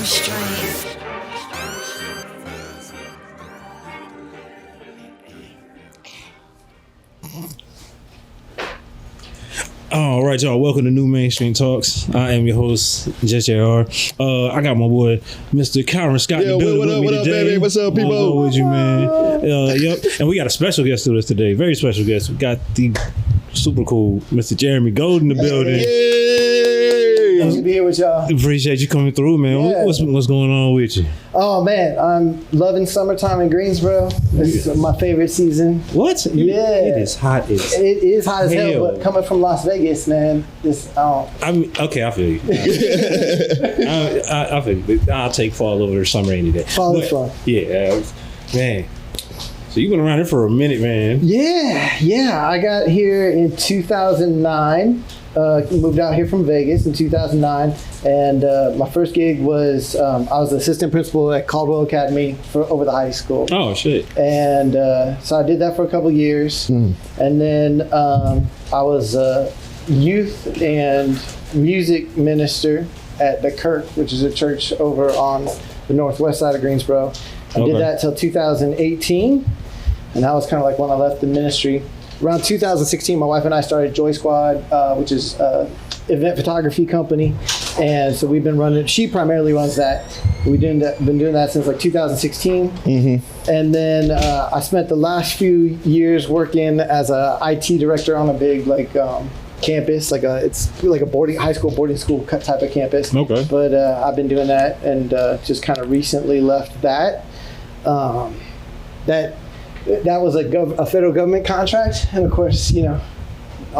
NuMainstream. All right, y'all. Welcome to NuMainstream Talks. I am your host, JR. I got my boy, Mr. Kyron Scott. Yeah, what up, baby? What's up, people? With you, man. Yep. And we got a special guest with us today. Very special guest. We got the super cool Mr. Jeremy Goad in the building. Yay! Nice to be here with y'all. Appreciate you coming through, man. Yeah. What's going on with you? Oh man, I'm loving summertime in Greensboro. This is my favorite season. What? Yeah. It is hot as It is hot as hell, hell. but coming from Las Vegas, man, I mean, okay, I feel you. I feel you. But I'll take fall over summer any day. Fall is fun. Yeah, man. So you've been around here for a minute, man. Yeah. I got here in 2009. Moved out here from Vegas in 2009, and my first gig was I was the assistant principal at Caldwell Academy for over the high school. Oh shit! And so I did that for a couple years, and then I was a youth and music minister at the Kirk, which is a church over on the northwest side of Greensboro. I did that till 2018, and that was kind of like when I left the ministry. Around 2016, my wife and I started Joy Squad, which is an event photography company. And so we've been running, she primarily runs that. We've been doing that since like 2016. Mm-hmm. And then I spent the last few years working as a IT director on a big campus, it's like a high school boarding school type of campus. Okay. But I've been doing that and just kind of recently left that. That was a federal government contract, and of course, a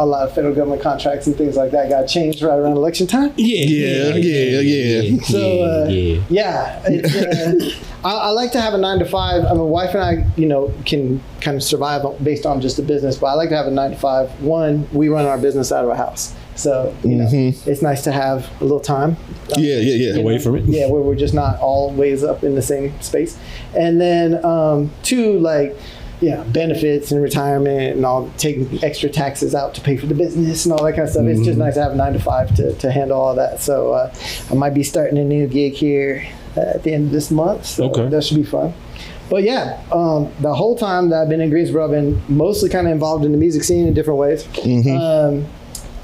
lot of federal government contracts and things like that got changed right around election time. Yeah. So I like to have a 9 to 5. I mean, my wife and I, can kind of survive based on just the business, but I like to have a 9 to 5. One, we run our business out of a house, so it's nice to have a little time. Away from it. Yeah, where we're just not always up in the same space. And then two, benefits and retirement and all, taking extra taxes out to pay for the business and all that kind of stuff. It's just nice to have a 9 to 5 to handle all that. So I might be starting a new gig here at the end of this month. So that should be fun. But yeah, the whole time that I've been in Greensboro, I've been mostly kind of involved in the music scene in different ways.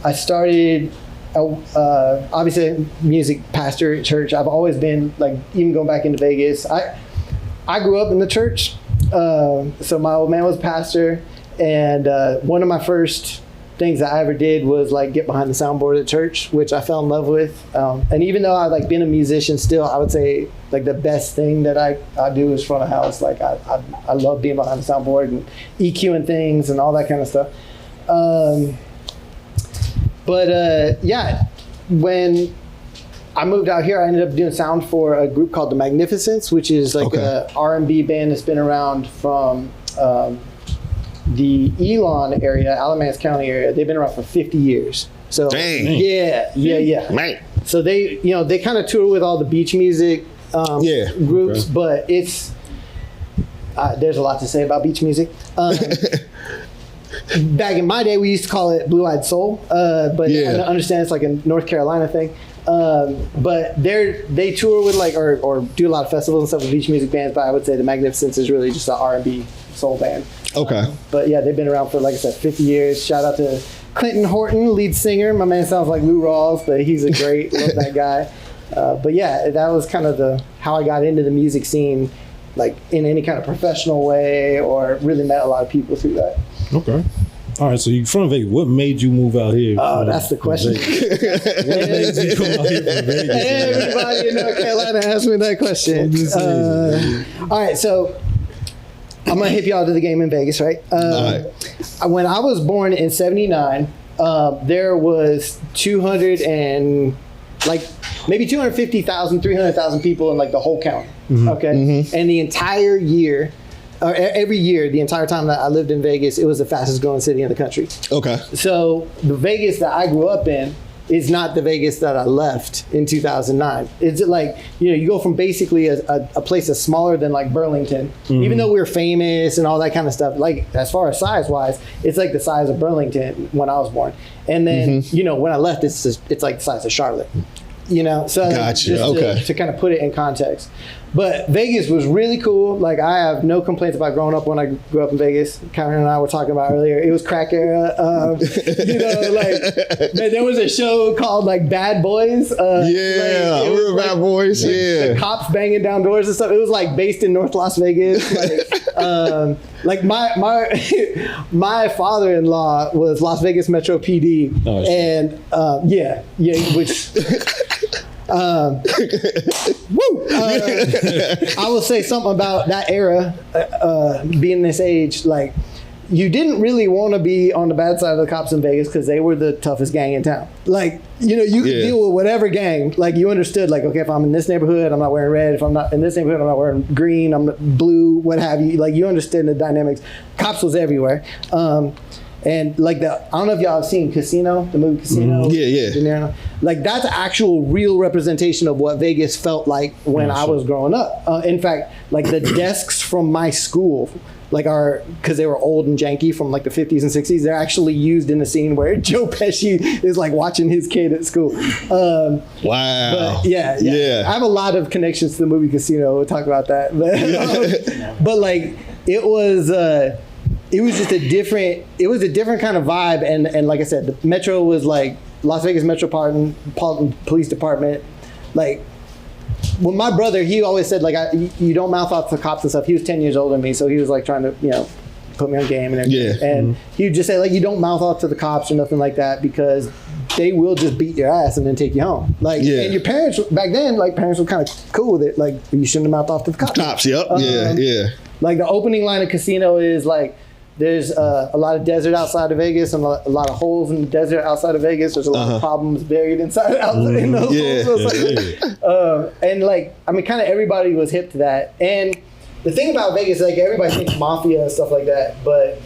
I started, obviously, a music pastor at church. I've always been, even going back into Vegas. I grew up in the church. So my old man was a pastor, and one of my first things that I ever did was get behind the soundboard at church, which I fell in love with. And even though I've been a musician still, I would say the best thing that I do is front of house. I love being behind the soundboard and EQing things and all that kind of stuff. When I moved out here, I ended up doing sound for a group called The Magnificents, which is a R&B band that's been around from the Elon area, Alamance County area. They've been around for 50 years. So Dang. Yeah. Man. So they kind of tour with all the beach music groups, but it's there's a lot to say about beach music. Back in my day, we used to call it Blue Eyed Soul, but I understand it's a North Carolina thing. But they tour with or do a lot of festivals and stuff with beach music bands, but I would say the Magnificents is really just an R&B soul band. Okay. But yeah, they've been around for, like I said, 50 years. Shout out to Clinton Horton, lead singer. My man sounds like Lou Rawls, but he's a great, love that guy. But yeah, that was kind of how I got into the music scene, in any kind of professional way, or really met a lot of people through that. Okay. All right, so you're from Vegas. What made you move out here? Oh, that's the question. What made you come out here from Vegas? Everybody in North Carolina asked me that question. All right, so I'm going to hip y'all to the game in Vegas, right? All right. When I was born in 79, there was 250,000, 300,000 people in the whole county. Okay? And the entire year, every year, the entire time that I lived in Vegas, it was the fastest growing city in the country. Okay. So the Vegas that I grew up in is not the Vegas that I left in 2009. It's you go from basically a place that's smaller than Burlington, even though we're famous and all that kind of stuff. As far as size wise, it's the size of Burlington when I was born. And then, when I left, it's the size of Charlotte. You know, so Gotcha. just Okay. to kind of put it in context. But Vegas was really cool. Like, I have no complaints about growing up when I grew up in Vegas. Cameron and I were talking about earlier. It was crack era. You know, like, man, there was a show called, like, Bad Boys. I remember Bad Boys. The cops banging down doors and stuff. It was, like, based in North Las Vegas. Like my father-in-law was Las Vegas Metro PD. Oh, and, which... I will say something about that era, being this age. Like, you didn't really want to be on the bad side of the cops in Vegas because they were the toughest gang in town. Like, you know, you could deal with whatever gang. Like, you understood, like, okay, if I'm in this neighborhood, I'm not wearing red. If I'm not in this neighborhood, I'm not wearing green. I'm not blue, what have you. Like, you understood the dynamics. Cops was everywhere. And like I don't know if y'all have seen Casino, the movie Casino. De Niro. Like, that's actual real representation of what Vegas felt like when I was growing up. In fact, like the desks from my school, like because they were old and janky from like the 50s and 60s, they're actually used in the scene where Joe Pesci is like watching his kid at school. Wow. But yeah. I have a lot of connections to the movie Casino. We'll talk about that. But like it was just a different kind of vibe. And like I said, the Metro was like Las Vegas Metropolitan Police Department. Like, well, my brother, he always said, like, you don't mouth off to the cops and stuff. He was 10 years older than me, so he was like trying to, you know, put me on game and everything. Yeah. And he would just say, like, you don't mouth off to the cops or nothing like that because they will just beat your ass and then take you home. Like, and your parents, back then, like, parents were kind of cool with it. Like, you shouldn't have mouthed off to the cops. Like, the opening line of Casino is, like, there's a lot of desert outside of Vegas and a lot of holes in the desert outside of Vegas. There's a lot of problems buried inside in those holes. So it's like, and like, I mean, kind of everybody was hip to that. And the thing about Vegas, like, everybody thinks mafia and stuff like that, but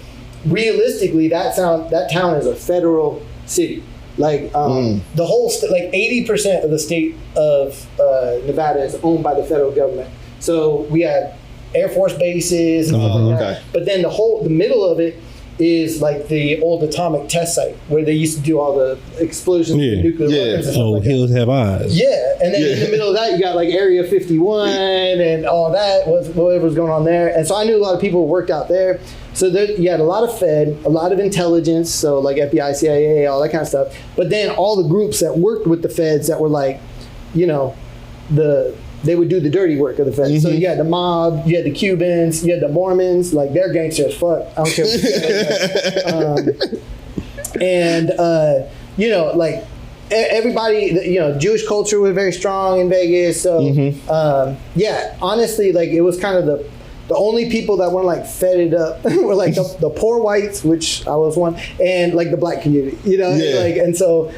realistically, that town is a federal city. Like, the whole like 80% of the state of Nevada is owned by the federal government. So we have Air Force bases and stuff like that. But then the middle of it is like the old atomic test site where they used to do all the explosions, nuclear weapons and stuff like hills have eyes. Yeah, and then in the middle of that, you got like Area 51 and all that, whatever was going on there. And so I knew a lot of people who worked out there. So you had a lot of Fed, a lot of intelligence, so like FBI, CIA, all that kind of stuff. But then all the groups that worked with the Feds that were like, you know, they would do the dirty work of the Feds. So you had the mob, you had the Cubans, you had the Mormons, like they're gangster as fuck. I don't care what you say. You know, like everybody, you know, Jewish culture was very strong in Vegas. So honestly, like it was kind of the only people that weren't like fed up were like the poor whites, which I was one, and like the black community, you know, like, and so,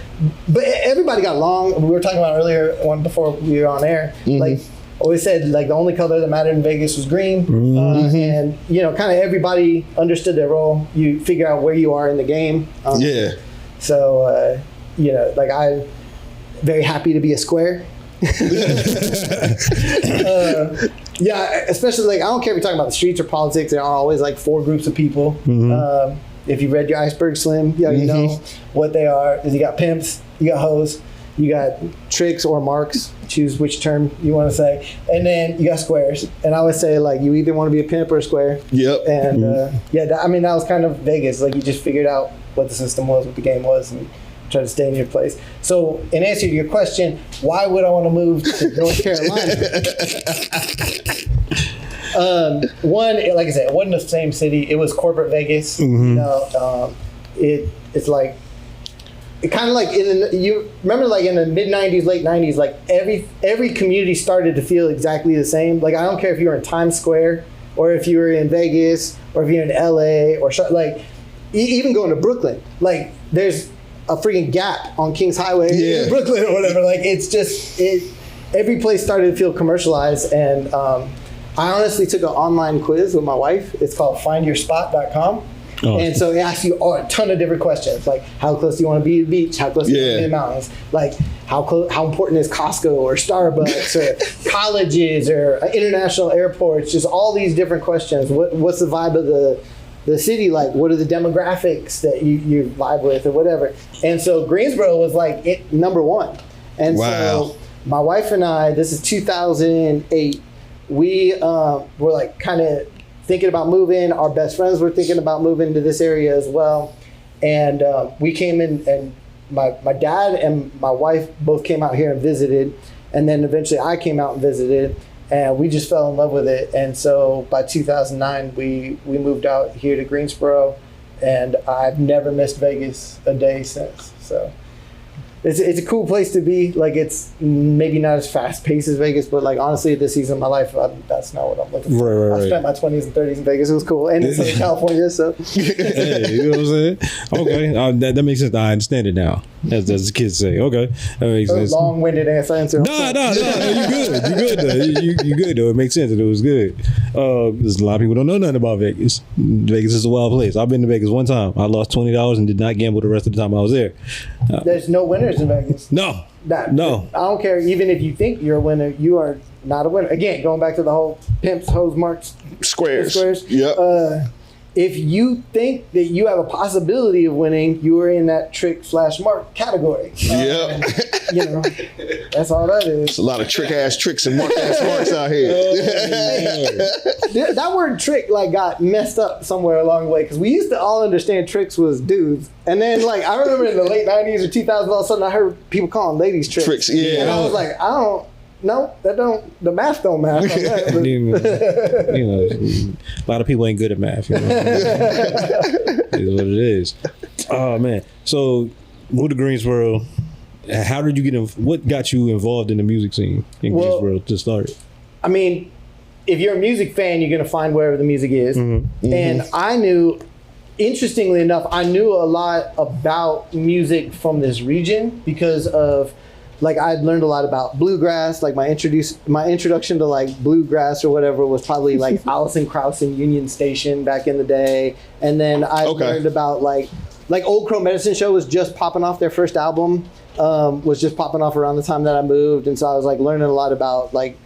but everybody got along. We were talking about earlier, one before we were on air, like always said, like the only color that mattered in Vegas was green, and you know, kind of everybody understood their role. You figure out where you are in the game. So, you know, like I'm very happy to be a square. Yeah, especially like I don't care if you're talking about the streets or politics. There are always like four groups of people. If you read your Iceberg Slim, you know what they are. Is you got pimps, you got hoes, you got tricks or marks. Choose which term you want to say, and then you got squares. And I would say like you either want to be a pimp or a square. And I mean that was kind of Vegas. Like you just figured out what the system was, what the game was, and try to stay in your place. So in answer to your question, why would I want to move to North Carolina? One, like I said, it wasn't the same city. It was corporate Vegas. You know, it's like it kind of like you remember like in the mid '90s, late '90s, like every community started to feel exactly the same. Like I don't care if you were in Times Square or if you were in Vegas or if you're in LA or like even going to Brooklyn. Like there's a freaking Gap on Kings Highway in Brooklyn or whatever. Like it's just every place started to feel commercialized. And I honestly took an online quiz with my wife. It's called findyourspot.com. And so it asks you a ton of different questions, like how close do you want to be to the beach, how close do you want to be to the mountains, like how important is Costco or Starbucks or colleges or international airports, just all these different questions. What's the vibe of the city like? What are the demographics that you vibe with or whatever? And so Greensboro was like number one. And so my wife and I, this is 2008, we were like kind of thinking about moving. Our best friends were thinking about moving to this area as well. And we came in, and my dad and my wife both came out here and visited. And then eventually I came out and visited, and we just fell in love with it. And so by 2009, we moved out here to Greensboro, and I've never missed Vegas a day since. So it's a cool place to be. Like, it's maybe not as fast paced as Vegas, but like honestly, at this season of my life, that's not what I'm looking for. Right. I spent my 20s and 30s in Vegas. It was cool, and in Southern California. So Hey, you know what I'm saying? Okay, that makes sense. I understand it now. As the kids say. Okay, that makes sense. Long-winded answer. No, you good though. You good though. It makes sense. It was good. There's a lot of people don't know nothing about Vegas. Vegas is a wild place. I've been to Vegas one time. I lost $20 and did not gamble the rest of the time I was there. There's no winners in Vegas. No. No. I don't care. Even if you think you're a winner, you are not a winner. Again, going back to the whole pimps, hoes, marks, Squares. Yep. If you think that you have a possibility of winning, you are in that trick/mark category. Yep. You know, that's all that is. It's a lot of trick-ass tricks and mark-ass marks out here. That word trick like got messed up somewhere along the way, because we used to all understand tricks was dudes, and then like I remember in the late 90s or 2000s, all of a sudden I heard people calling ladies tricks. Tricks, yeah. And I was like, the math don't match on that. But. You know, a lot of people ain't good at math. You know? It is what it is. Oh man. So moved to Greensboro. How did you get what got you involved in the music scene in Greensboro to start? I mean, if you're a music fan, you're gonna find wherever the music is. Mm-hmm. And I knew, interestingly enough, I knew a lot about music from this region because of, like, I'd learned a lot about bluegrass. Like my introduction to like bluegrass or whatever was probably like Alison Krauss and Union Station back in the day. And then I learned about like Old Crow Medicine Show was just popping off. Their first album was just popping off around the time that I moved. And so I was like learning a lot about like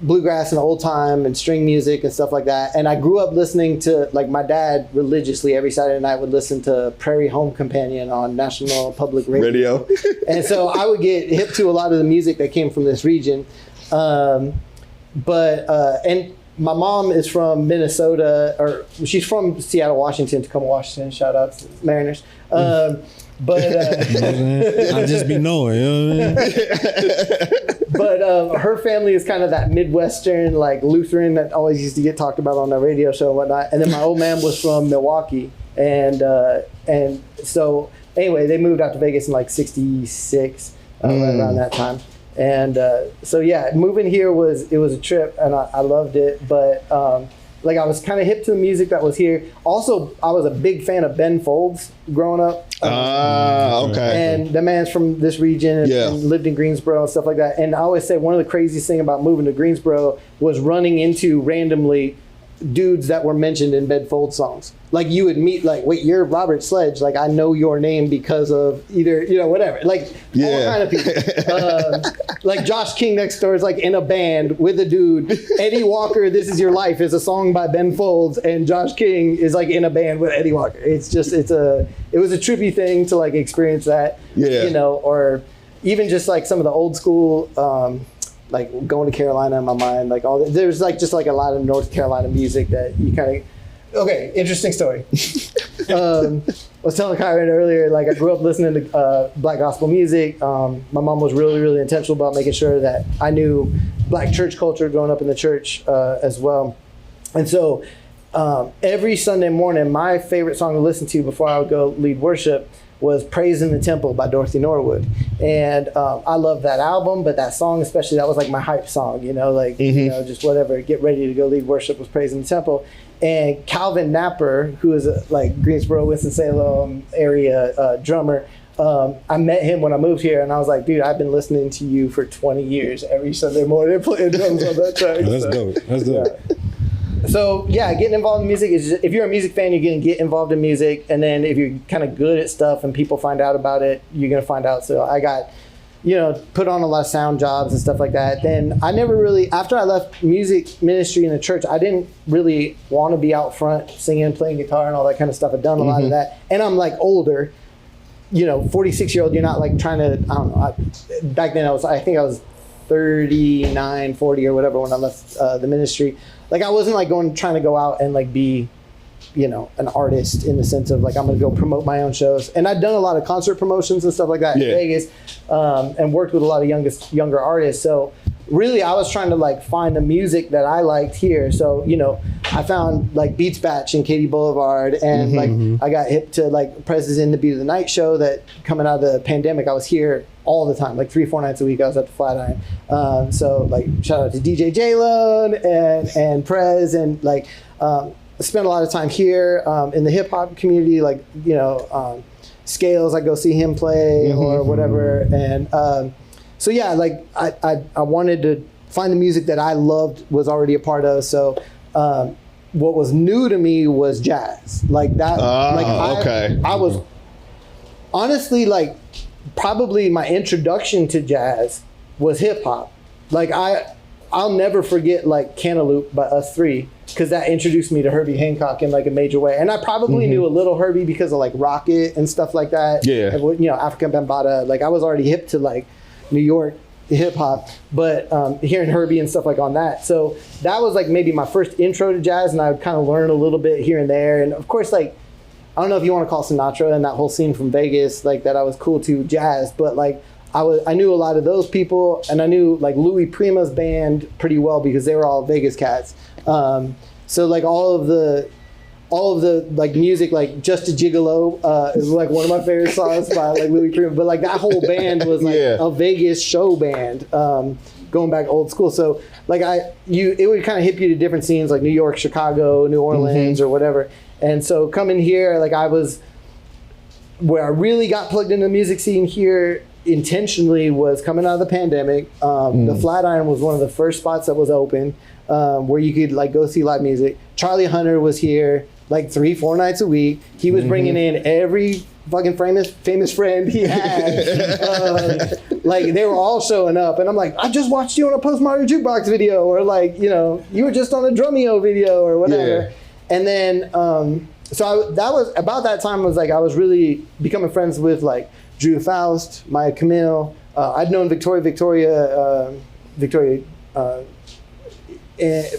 bluegrass and old time and string music and stuff like that. And I grew up listening to, like, my dad religiously every Saturday night would listen to Prairie Home Companion on National Public Radio. And so I would get hip to a lot of the music that came from this region. And my mom is from Minnesota, or she's from Seattle, Washington, Tacoma, Washington. Shout out to Mariners. But I just be knowing, you know what I mean? But her family is kind of that Midwestern, like Lutheran that always used to get talked about on the radio show and whatnot. And then my old man was from Milwaukee, and so anyway, they moved out to Vegas in like '66, right around that time. And so yeah, moving here was a trip, and I loved it. But like I was kind of hip to the music that was here. Also, I was a big fan of Ben Folds growing up. Okay. And the man's from this region and lived in Greensboro and stuff like that. And I always say one of the craziest things about moving to Greensboro was running into randomly dudes that were mentioned in Ben Folds songs. Like you would meet, like, wait, you're Robert Sledge. Like I know your name because of either, you know, whatever. Like all kind of people. Like Josh King next door is like in a band with a dude. Eddie Walker, This Is Your Life is a song by Ben Folds, and Josh King is like in a band with Eddie Walker. It's just, it was a trippy thing to like experience that, you know, or even just like some of the old school, like going to Carolina in my mind, like all that. There's like just like a lot of North Carolina music that you kind of. Okay, interesting story. I was telling Kyron earlier, like I grew up listening to Black gospel music. My mom was really, really intentional about making sure that I knew Black church culture growing up in the church as well. And so every Sunday morning, my favorite song to listen to before I would go lead worship was Praise in the Temple by Dorothy Norwood. And I love that album, but that song especially, that was like my hype song, you know, like, you know, just whatever, get ready to go lead worship was Praise in the Temple. And Calvin Napper, who is a like Greensboro, Winston-Salem area drummer, I met him when I moved here, and I was like, dude, I've been listening to you for 20 years every Sunday morning playing drums on that track. That's dope. That's dope. Yeah. So yeah, getting involved in music is just, if you're a music fan, you're gonna get involved in music, and then if you're kind of good at stuff and people find out about it, you're gonna find out. So I got, you know, put on a lot of sound jobs and stuff like that. Then I never really, after I left music ministry in the church, I didn't really want to be out front singing, playing guitar and all that kind of stuff. I'd done a lot of that, and I'm like older, you know, 46-year-old. You're not like trying to, I don't know. Back then I think I was 39, 40 or whatever when I left the ministry. Like I wasn't like trying to go out and like be, you know, an artist in the sense of like I'm gonna go promote my own shows. And I'd done a lot of concert promotions and stuff like that in Vegas, and worked with a lot of younger artists. So really I was trying to like find the music that I liked here. So, you know, I found like Beats Batch and Katy Boulevard, and I got hip to like Prez's In the Beat of the Night show that coming out of the pandemic, I was here all the time, like 3-4 nights a week I was at the Flatiron. So like shout out to DJ J-Lone and Prez, and like I spent a lot of time here in the hip hop community, like, you know, Scales, I go see him play or whatever. And so yeah, like I wanted to find the music that I loved, was already a part of. So what was new to me was jazz, like that. I was honestly like probably my introduction to jazz was hip hop. Like I'll never forget like Cantaloupe by Us Three, because that introduced me to Herbie Hancock in like a major way. And I probably knew a little Herbie because of like Rocket and stuff like that. Yeah. And, you know, African Bambaataa. Like I was already hip to like New York hip hop, but hearing Herbie and stuff like on that. So that was like maybe my first intro to jazz, and I would kind of learn a little bit here and there. And of course, like, I don't know if you want to call Sinatra and that whole scene from Vegas, like that I was cool to jazz, but like I knew a lot of those people, and I knew like Louis Prima's band pretty well because they were all Vegas cats. So like all of the like music, like Just a Gigolo is like one of my favorite songs by like Louis Prima. But like that whole band was like a Vegas show band, going back old school. So like it would kind of hip you to different scenes like New York, Chicago, New Orleans, or whatever. And so coming here, like where I really got plugged into the music scene here intentionally was coming out of the pandemic. The Flatiron was one of the first spots that was open, where you could like go see live music. Charlie Hunter was here like 3-4 nights a week. He was bringing in every fucking famous friend he had. Like they were all showing up, and I'm like, I just watched you on a Postmodern Jukebox video, or like, you know, you were just on a Drumeo video or whatever. Yeah. And then that was about that time was like I was really becoming friends with like Drew Faust, Maya Camille. I'd known Victoria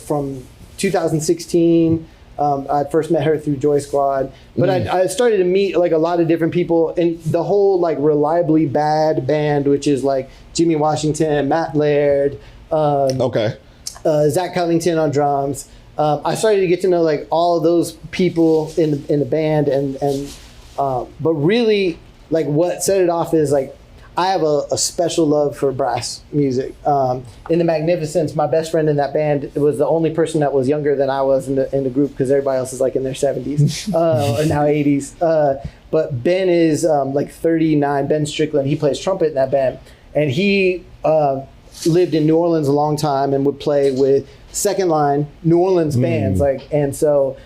from 2016. I first met her through Joy Squad, but I started to meet like a lot of different people in the whole like Reliably Bad band, which is like Jimmy Washington, Matt Laird, Zach Covington on drums. I started to get to know like all of those people in the band, but really like what set it off is like I have a special love for brass music. In the Magnificents, my best friend in that band was the only person that was younger than I was in the group, because everybody else is like in their 70s or now 80s. But Ben is like 39. Ben Strickland, he plays trumpet in that band, and he lived in New Orleans a long time and would play with second line New Orleans bands. Like, and so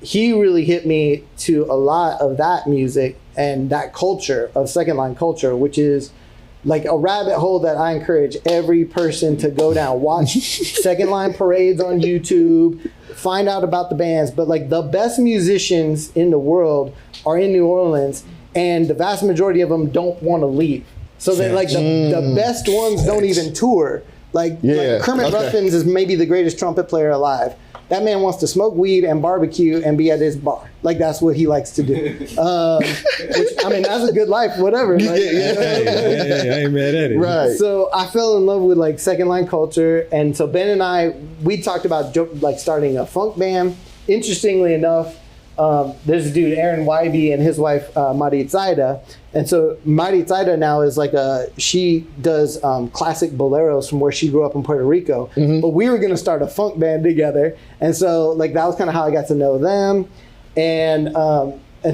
he really hit me to a lot of that music and that culture of second line culture, which is like a rabbit hole that I encourage every person to go down. Watch second line parades on YouTube, find out about the bands. But like the best musicians in the world are in New Orleans, and the vast majority of them don't want to leave. So that like the best ones don't even tour. Like Kermit Ruffins is maybe the greatest trumpet player alive. That man wants to smoke weed and barbecue and be at his bar. Like that's what he likes to do. Which, I mean, that's a good life, whatever. Like, I ain't mad at it. Right. So I fell in love with like second line culture, and so Ben and we talked about like starting a funk band. Interestingly enough, there's a dude, Aaron Wybe, and his wife, Marit Zaida. And so Marit Zaida now is like she does classic boleros from where she grew up in Puerto Rico. But we were going to start a funk band together. And so like that was kind of how I got to know them. And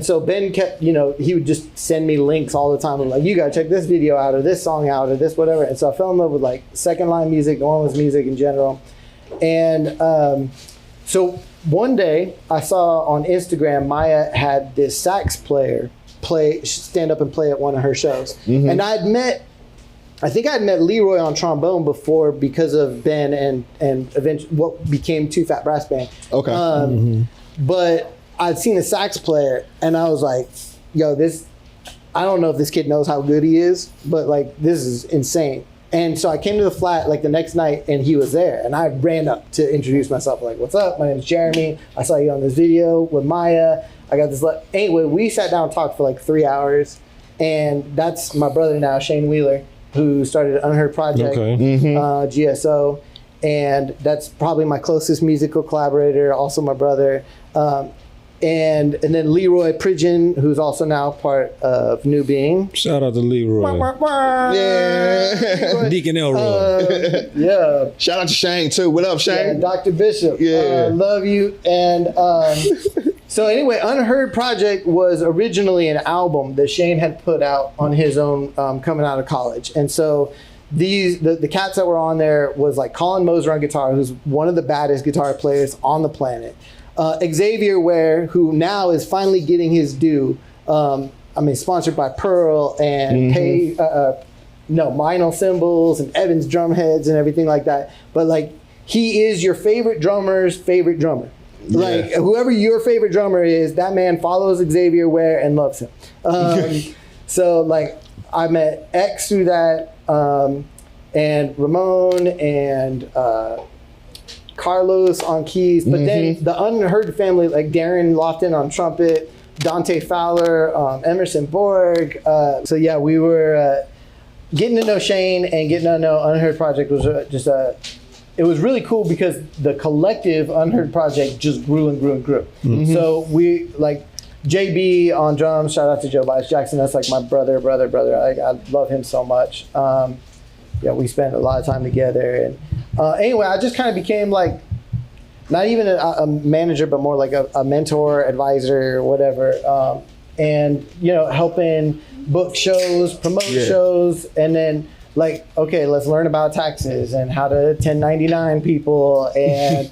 so Ben kept, you know, he would just send me links all the time. I'm like, you got to check this video out, or this song out, or this whatever. And so I fell in love with like second line music, New Orleans music in general. And so one day I saw on Instagram, Maya had this sax player stand up and play at one of her shows. And I think I'd met Leroy on trombone before because of Ben and eventually what became Two Fat Brass Band. But I'd seen a sax player, and I was like, yo, I don't know if this kid knows how good he is, but like this is insane. And so I came to the flat like the next night, and he was there, and I ran up to introduce myself, like, "What's up? My name is Jeremy. I saw you on this video with Maya. I got this." Anyway, we sat down and talked for like 3 hours, and that's my brother now, Shane Wheeler, who started Unheard Project, GSO, and that's probably my closest musical collaborator. Also, my brother. And then Leroy Pridgeon, who's also now part of New Being. Shout out to Leroy. Yeah. Deacon Elroy. Yeah. Shout out to Shane too. What up, Shane? Yeah, Dr. Bishop. Yeah. Love you. And so anyway, Unheard Project was originally an album that Shane had put out on his own coming out of college. And so the cats that were on there was like Colin Moser on guitar, who's one of the baddest guitar players on the planet. Xavier Ware, who now is finally getting his due. Sponsored by Pearl and Vinyl Cymbals and Evans Drumheads and everything like that. But like, he is your favorite drummer's favorite drummer. Yeah. Like, whoever your favorite drummer is, that man follows Xavier Ware and loves him. So like, I met X through that, and Ramon and Carlos on keys, but then the Unheard family, like Darren Lofton on trumpet, Dante Fowler, Emerson Borg. So yeah, we were getting to know Shane and getting to know Unheard Project was it was really cool because the collective Unheard Project just grew and grew and grew. So we like JB on drums. Shout out to Joe Bias Jackson. That's like my brother. I love him so much. We spent a lot of time together, and anyway, I just kind of became like, not even a manager, but more like a mentor, advisor, whatever. And, helping book shows, promote shows, and then like, okay, let's learn about taxes and how to 1099 people. And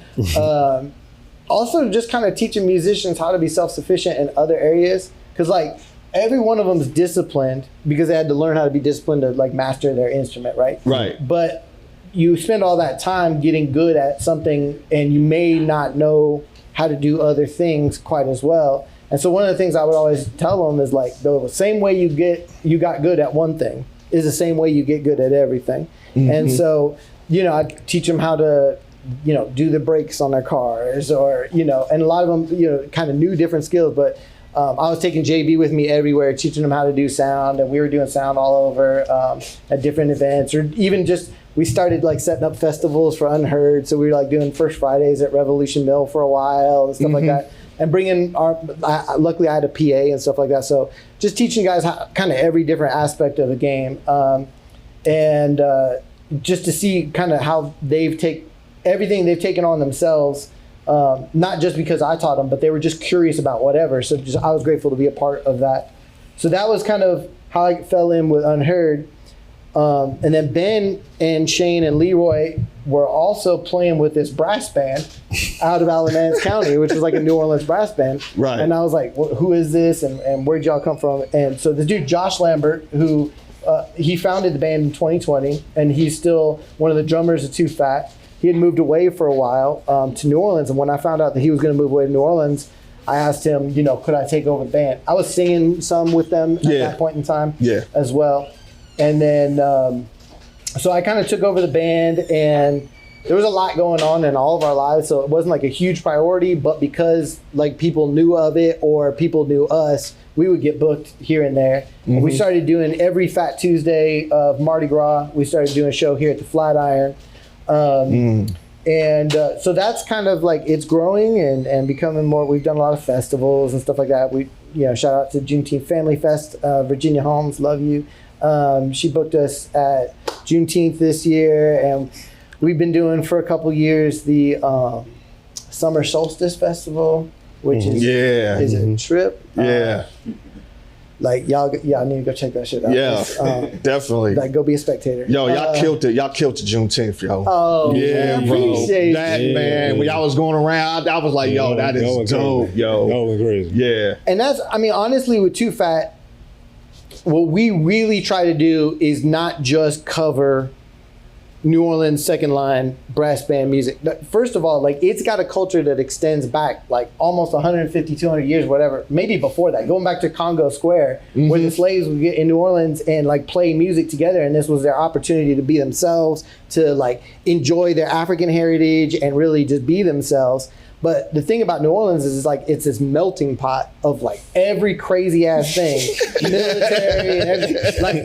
also just kind of teaching musicians how to be self-sufficient in other areas. Because like, every one of them is disciplined because they had to learn how to be disciplined to like master their instrument, right? Right. But you spend all that time getting good at something and you may not know how to do other things quite as well. And so one of the things I would always tell them is like, the same way you got good at one thing is the same way you get good at everything. And so, I teach them how to, do the brakes on their cars or, and a lot of them, kind of knew different skills, but I was taking JB with me everywhere, teaching them how to do sound, and we were doing sound all over at different events, or even just, we started like setting up festivals for Unheard. So we were like doing First Fridays at Revolution Mill for a while and stuff like that. And bringing luckily I had a PA and stuff like that. So just teaching guys kind of every different aspect of the game. And just to see kind of how everything they've taken on themselves. Not just because I taught them, but they were just curious about whatever. So I was grateful to be a part of that. So that was kind of how I fell in with Unheard. And then Ben and Shane and Leroy were also playing with this brass band out of Alamance County, which is like a New Orleans brass band. Right. And I was like, who is this? And where'd y'all come from? And so this dude, Josh Lambert, who he founded the band in 2020, and he's still one of the drummers of Too Fat. He had moved away for a while to New Orleans, and when I found out that he was going to move away to New Orleans, I asked him, could I take over the band? I was singing some with them at that point in time as well. And then, so I kind of took over the band, and there was a lot going on in all of our lives, so it wasn't like a huge priority, but because like people knew of it or people knew us, we would get booked here and there. And we started doing every Fat Tuesday of Mardi Gras. We started doing a show here at the Flatiron. And so that's kind of like, it's growing and becoming more. We've done a lot of festivals and stuff like that. We, shout out to Juneteenth Family Fest, Virginia Holmes, love you. She booked us at Juneteenth this year, and we've been doing for a couple years the Summer Solstice Festival, which is a trip. Like y'all need to go check that shit out. Yeah, definitely. Like, go be a spectator. Yo, y'all killed it. Y'all killed the Juneteenth, yo. Oh, yeah, bro. Appreciate that, man. When y'all was going around, I was like, yo, that is dope, yo. That was crazy. Yeah. And that's, honestly, with Too Fat, what we really try to do is not just cover New Orleans second line brass band music. First of all, like it's got a culture that extends back like almost 150, 200 years, whatever, maybe before that, going back to Congo Square, where the slaves would get in New Orleans and like play music together. And this was their opportunity to be themselves, to like enjoy their African heritage and really just be themselves. But the thing about New Orleans is like it's this melting pot of like every crazy ass thing, military and everything. Like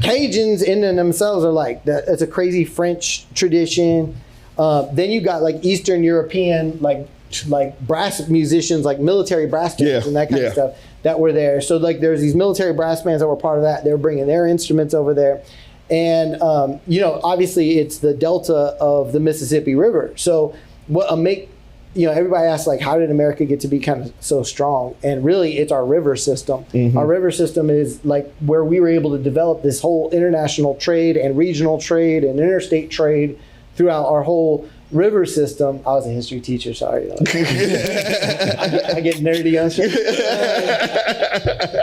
Cajuns in and themselves are like it's a crazy French tradition. Then you got like Eastern European like brass musicians, like military brass bands and that kind of stuff that were there. So like there's these military brass bands that were part of that. They were bringing their instruments over there, and you know, obviously it's the delta of the Mississippi River. So you know, everybody asks like, how did America get to be kind of so strong? And really, it's our river system. Our river system is like where we were able to develop this whole international trade and regional trade and interstate trade throughout our whole river system. I was a history teacher, sorry. I get nerdy on shit.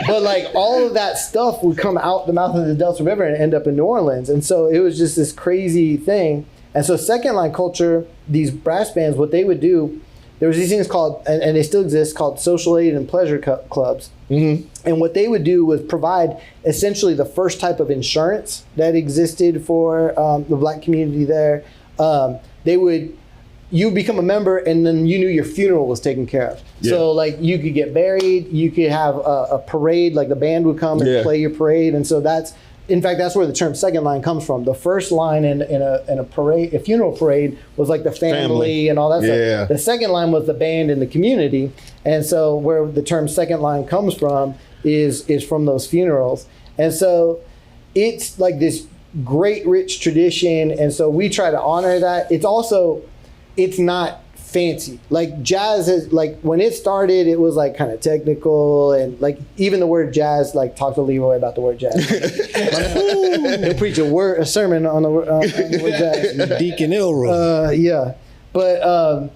But like all of that stuff would come out the mouth of the Delta River and end up in New Orleans. And so it was just this crazy thing. And so second line culture, these brass bands, what they would do, there was these things called, and they still exist, called social aid and pleasure clubs. And what they would do was provide essentially the first type of insurance that existed for the black community there. You become a member and then you knew your funeral was taken care of. So like you could get buried, you could have a parade, like the band would come and play your parade. And so in fact, that's where the term second line comes from. The first line in a parade, a funeral parade, was like the family and all that stuff. The second line was the band and the community. And so where the term second line comes from is from those funerals. And so it's like this great rich tradition. And so we try to honor that. It's not fancy. Like jazz is like when it started, it was like kind of technical, and like even the word jazz, like talk to Leroy about the word jazz. He'll preach a sermon on the word jazz. Deacon Elroy. But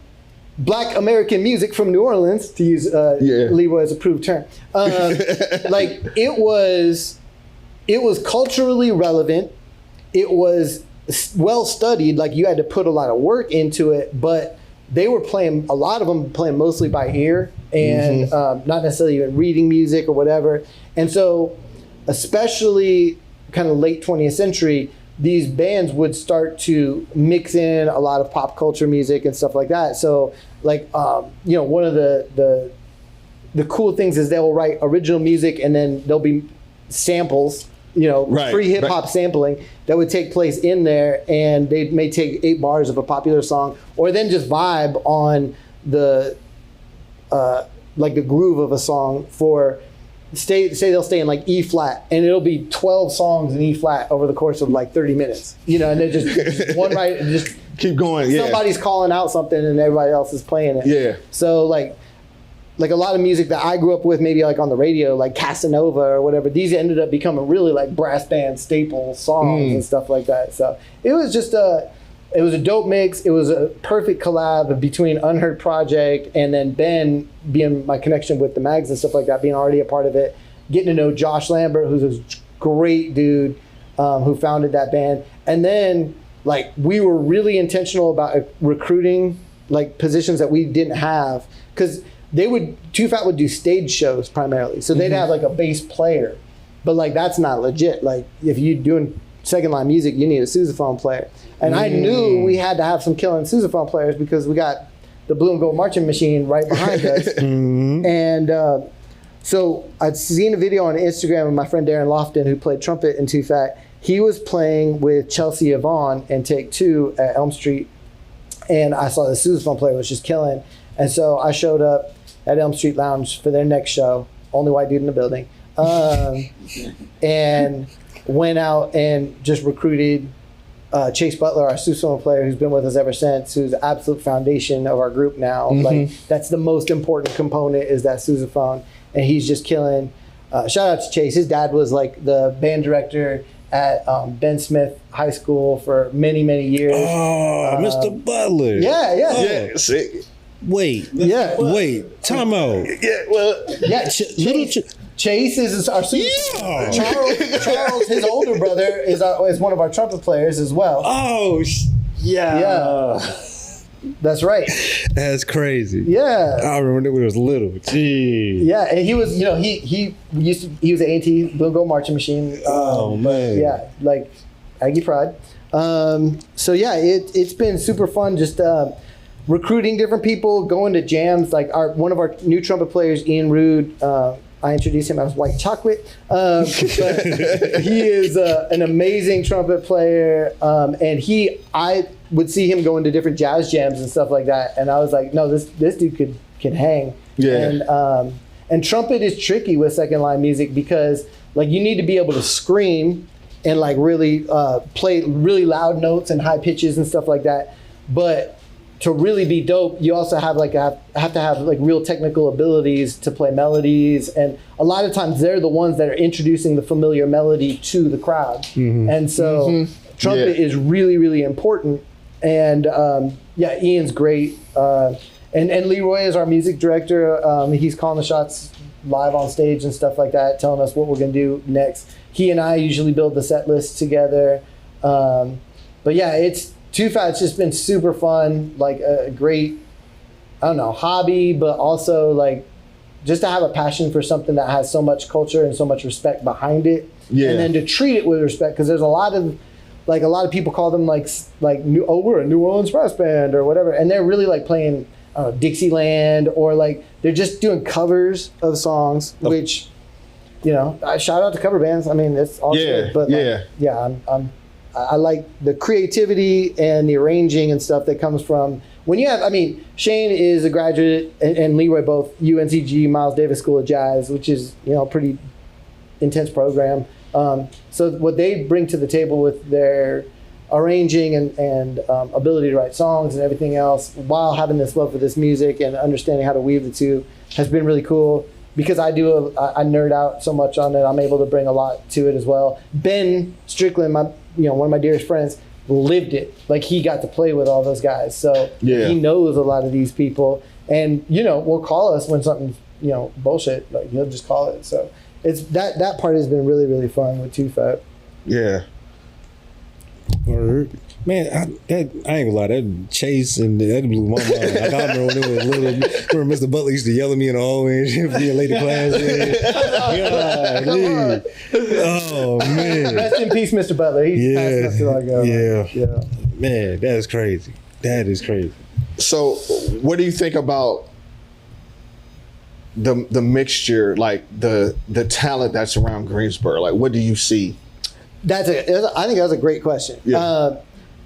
Black American music from New Orleans, to use Leroy's approved term, like it was culturally relevant. It was well studied. Like you had to put a lot of work into it, but they were playing, a lot of them playing mostly by ear and not necessarily even reading music or whatever. And so, especially kind of late 20th century, these bands would start to mix in a lot of pop culture music and stuff like that. So, like, you know, one of the cool things is they'll write original music and then there'll be samples, you know, free hip hop sampling that would take place in there, and they may take 8 bars of a popular song, or then just vibe on the like the groove of a song for say they'll stay in like E flat, and it'll be 12 songs in E flat over the course of like 30 minutes, you know, and they're just one just keep going. Somebody's calling out something and everybody else is playing it. So like a lot of music that I grew up with, maybe like on the radio, like Casanova or whatever, these ended up becoming really like brass band staple songs and stuff like that. So it was just it was a dope mix. It was a perfect collab between Unheard Project and then Ben being my connection with the mags and stuff like that, being already a part of it, getting to know Josh Lambert, who's a great dude who founded that band. And then like we were really intentional about recruiting like positions that we didn't have, because Too Fat would do stage shows primarily. So they'd have like a bass player, but like that's not legit. Like if you're doing second line music, you need a sousaphone player. And I knew we had to have some killing sousaphone players because we got the Blue and Gold marching machine right behind us. And so I'd seen a video on Instagram of my friend Darren Lofton, who played trumpet in Too Fat. He was playing with Chelsea Yvonne and Take Two at Elm Street. And I saw the sousaphone player was just killing. And so I showed up at Elm Street Lounge for their next show, only white dude in the building, and went out and just recruited Chase Butler, our sousaphone player, who's been with us ever since, who's the absolute foundation of our group now. Like that's the most important component, is that sousaphone, and he's just killing. Shout out to Chase. His dad was like the band director at Ben Smith High School for many, many years. Oh, Mr. Butler. Yeah, sick. Wait. Time out. Yeah, well, Chase is our Yeah. Charles, his older brother, is one of our trumpet players as well. Oh, Yeah. That's right. that's crazy. Yeah. I remember when it was little. Gee. Yeah, and he was, he was an A&T Blue Gold marching machine. Oh man. Yeah, like Aggie Pride. So yeah, it's been super fun just recruiting different people, going to jams. Like one of our new trumpet players, Ian Rude. I introduced him as White Chocolate, but he is an amazing trumpet player, and I would see him going to different jazz jams and stuff like that, and I was like, no, this dude can hang. Yeah. And trumpet is tricky with second line music because like you need to be able to scream and like really play really loud notes and high pitches and stuff like that, but to really be dope, you also have have to have like real technical abilities to play melodies, and a lot of times they're the ones that are introducing the familiar melody to the crowd, and so trumpet is really, really important. And Ian's great, and Leroy is our music director. He's calling the shots live on stage and stuff like that, telling us what we're gonna do next. He and I usually build the set list together, but yeah, it's just been super fun, like a great, I don't know, hobby, but also like just to have a passion for something that has so much culture and so much respect behind it. Yeah. And then to treat it with respect, because there's a lot of people call them we're a New Orleans brass band or whatever, and they're really like playing Dixieland, or like they're just doing covers of songs, which, I shout out to cover bands. I mean, it's all good, but I like the creativity and the arranging and stuff that comes from when you have, Shane is a graduate and Leroy both UNCG Miles Davis School of Jazz, which is, a pretty intense program. So what they bring to the table with their arranging and ability to write songs and everything else, while having this love for this music and understanding how to weave the two, has been really cool. Because I nerd out so much on it, I'm able to bring a lot to it as well. Ben Strickland, one of my dearest friends, lived it. Like he got to play with all those guys, so he knows a lot of these people, and will call us when something's bullshit. Like he'll just call it. So it's that part has been really, really fun with Too Fat. Yeah. Man, I ain't gonna lie, that Chase and that blew my mind. Like, I remember when it was little. Remember Mr. Butler used to yell at me in the hallway and being late to class. Oh man! Rest in peace, Mr. Butler. He's passed up till I go. Yeah. Man, that is crazy. That is crazy. So, what do you think about the mixture, like the talent that's around Greensboro? Like, what do you see? I think that's a great question. Yeah.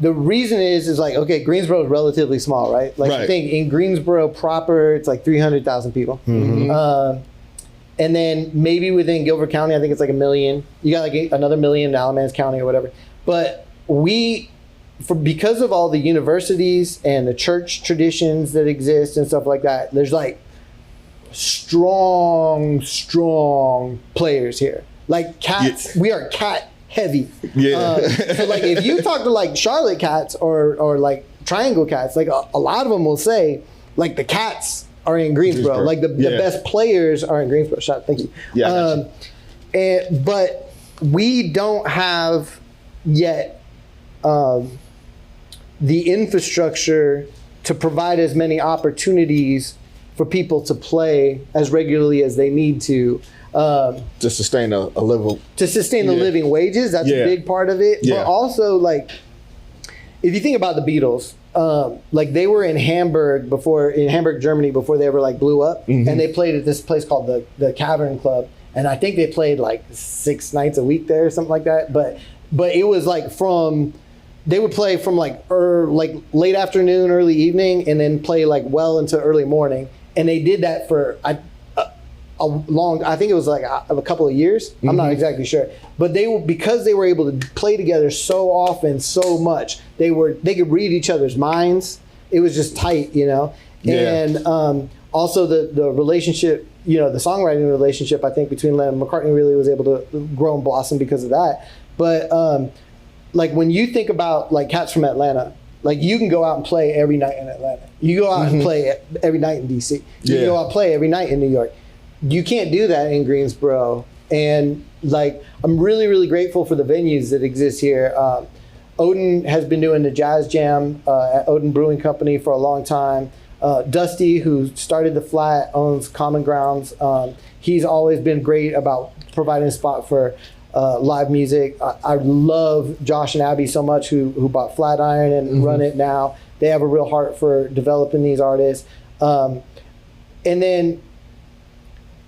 The reason is like, okay, Greensboro is relatively small, right? Like I think in Greensboro proper, it's like 300,000 people. Mm-hmm. And then maybe within Gilbert County, I think it's like 1 million. You got like another 1 million in Alamance County or whatever. But because of all the universities and the church traditions that exist and stuff like that, there's like strong players here. Like cats, we are cat heavy. Yeah. So like if you talk to like Charlotte cats or like Triangle cats, like a lot of them will say like the cats are in Greensboro. Like the best players are in Greensboro. Thank you. Yeah. But we don't have yet the infrastructure to provide as many opportunities for people to play as regularly as they need to sustain a living. To sustain the living wages, that's a big part of it. Yeah. But also, like, if you think about the Beatles, like they were in Hamburg, Germany, before they ever like blew up, and they played at this place called the Cavern Club, and I think they played like 6 nights a week there or something like that. But it was like they would play from like late afternoon, early evening, and then play like well into early morning, and they did that for I think it was like a couple of years. I'm not exactly sure, but because they were able to play together so often, so much, they could read each other's minds. It was just tight, And also the relationship, the songwriting relationship, I think between Lennon and McCartney really was able to grow and blossom because of that. But like when you think about like cats from Atlanta, like you can go out and play every night in Atlanta. You go out and play every night in DC. You can go out and play every night in New York. you can't do that in Greensboro. And like, I'm really, really grateful for the venues that exist here. Odin has been doing the Jazz Jam at Odin Brewing Company for a long time. Dusty, who started the Flat, owns Common Grounds. He's always been great about providing a spot for live music. I love Josh and Abby so much, who bought Flatiron and run it now. They have a real heart for developing these artists. And then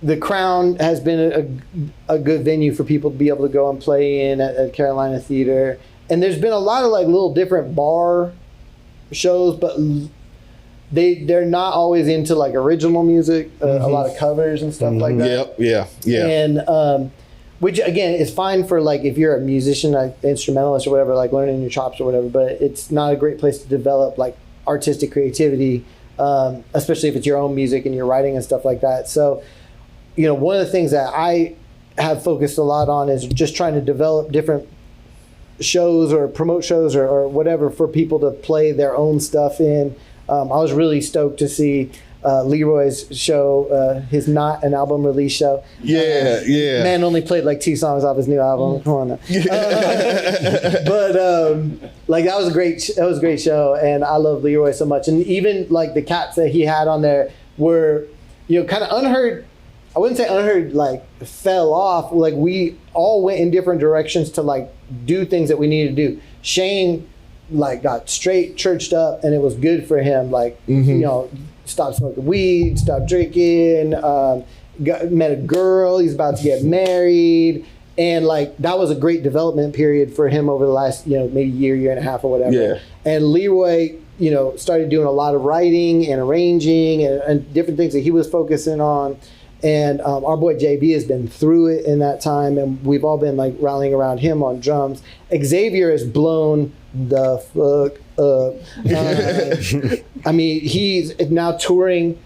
the Crown has been a good venue for people to be able to go and play in at Carolina Theater. And there's been a lot of like little different bar shows, but they're not always into like original music, a lot of covers and stuff like that. Yeah. And which again is fine for like if you're a musician, like instrumentalist or whatever, like learning your chops or whatever. But it's not a great place to develop like artistic creativity, especially if it's your own music and you're writing and stuff like that. So, one of the things that I have focused a lot on is just trying to develop different shows or promote shows or whatever for people to play their own stuff in. I was really stoked to see Leroy's show, his Not an Album release show. Yeah. Man only played like 2 songs off his new album. Come on now. But like that was a great show, and I love Leroy so much. And even like the cats that he had on there were, kind of unheard. I wouldn't say unheard, like fell off. Like we all went in different directions to like do things that we needed to do. Shane like got straight churched up, and it was good for him. Like stopped smoking weed, stopped drinking, met a girl. He's about to get married, and like that was a great development period for him over the last maybe year and a half or whatever. Yeah. And Leroy started doing a lot of writing and arranging and different things that he was focusing on. And our boy JB has been through it in that time, and we've all been like rallying around him on drums. Xavier has blown the fuck up. I mean, he's now touring.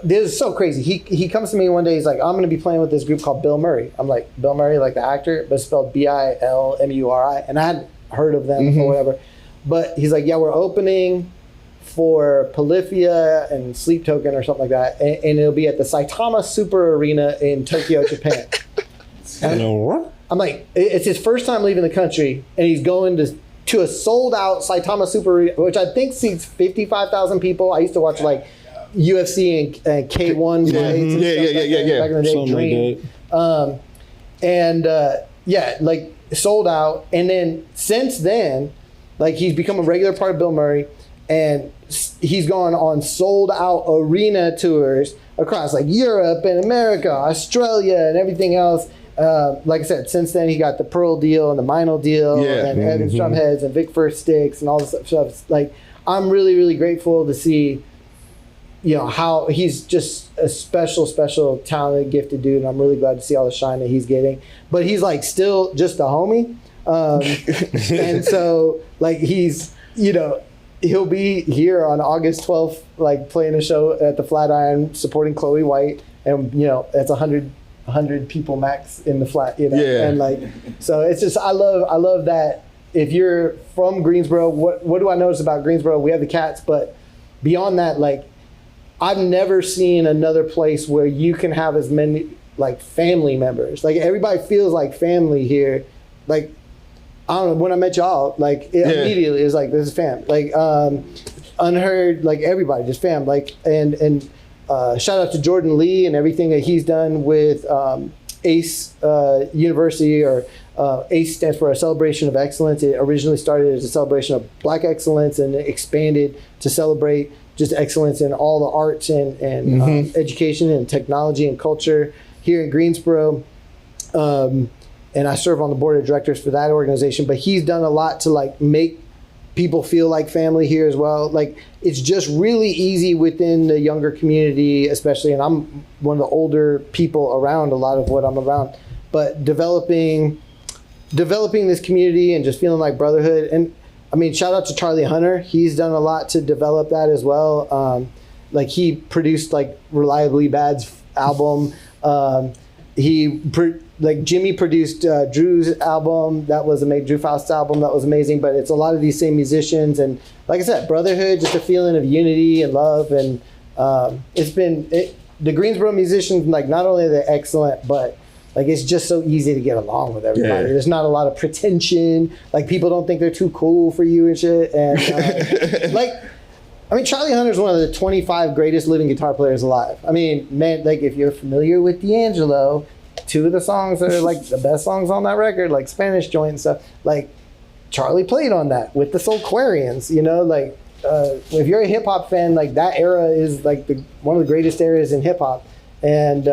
This is so crazy. He comes to me one day. He's like, "I'm going to be playing with this group called Bill Murray." I'm like, "Bill Murray, like the actor, but spelled Bilmuri," and I hadn't heard of them or whatever. But he's like, "Yeah, we're opening for Polyphia and Sleep Token or something like that, and it'll be at the Saitama Super Arena in Tokyo, Japan." I'm like, it's his first time leaving the country, and he's going to a sold out Saitama Super Arena, which I think seats 55,000 people. I used to watch like UFC and K1 fights. Yeah. Back in the day, Something Dream. Like like sold out. And then since then, like he's become a regular part of Bill Murray, and he's gone on sold out arena tours across like Europe and America, Australia, and everything else. Like I said, since then he got the Pearl deal and the Meinl deal and Evans Drumheads and Vic First Sticks and all this stuff. Like I'm really, really grateful to see, how he's just a special, talented, gifted dude. And I'm really glad to see all the shine that he's getting. But he's like still just a homie. And so like he's, he'll be here on August 12th, like playing a show at the Flatiron, supporting Chloe White, and that's 100 people max in the Flat, and like so it's just I love that. If you're from Greensboro, what do I notice about Greensboro? We have the cats, but beyond that, like I've never seen another place where you can have as many like family members. Like everybody feels like family here. Like I don't know, when I met y'all, like immediately it was like, this is fam. Like unheard, like everybody, just fam. Like and shout out to Jordan Lee and everything that he's done with ACE University, or ACE stands for a Celebration of Excellence. It originally started as a celebration of Black excellence, and it expanded to celebrate just excellence in all the arts and education and technology and culture here in Greensboro. And I serve on the board of directors for that organization. But he's done a lot to like make people feel like family here as well. Like it's just really easy within the younger community, especially, and I'm one of the older people around a lot of what I'm around, but developing this community and just feeling like brotherhood. And I mean, shout out to Charlie Hunter. He's done a lot to develop that as well. Like he produced like Reliably Bad's album. Jimmy produced Drew's album. That was amazing. Drew Faust's album. That was amazing. But it's a lot of these same musicians, and like I said, brotherhood, just a feeling of unity and love. And the Greensboro musicians, like not only are they excellent, but like it's just so easy to get along with everybody. Yeah. There's not a lot of pretension. Like people don't think they're too cool for you and shit. And like, I mean, Charlie Hunter's one of the 25 greatest living guitar players alive. I mean, man, like if you're familiar with D'Angelo, 2 of the songs that are like the best songs on that record, like Spanish Joint and stuff, like Charlie played on that with the Soulquarians, you know, like if you're a hip hop fan, like that era is like one of the greatest eras in hip hop. And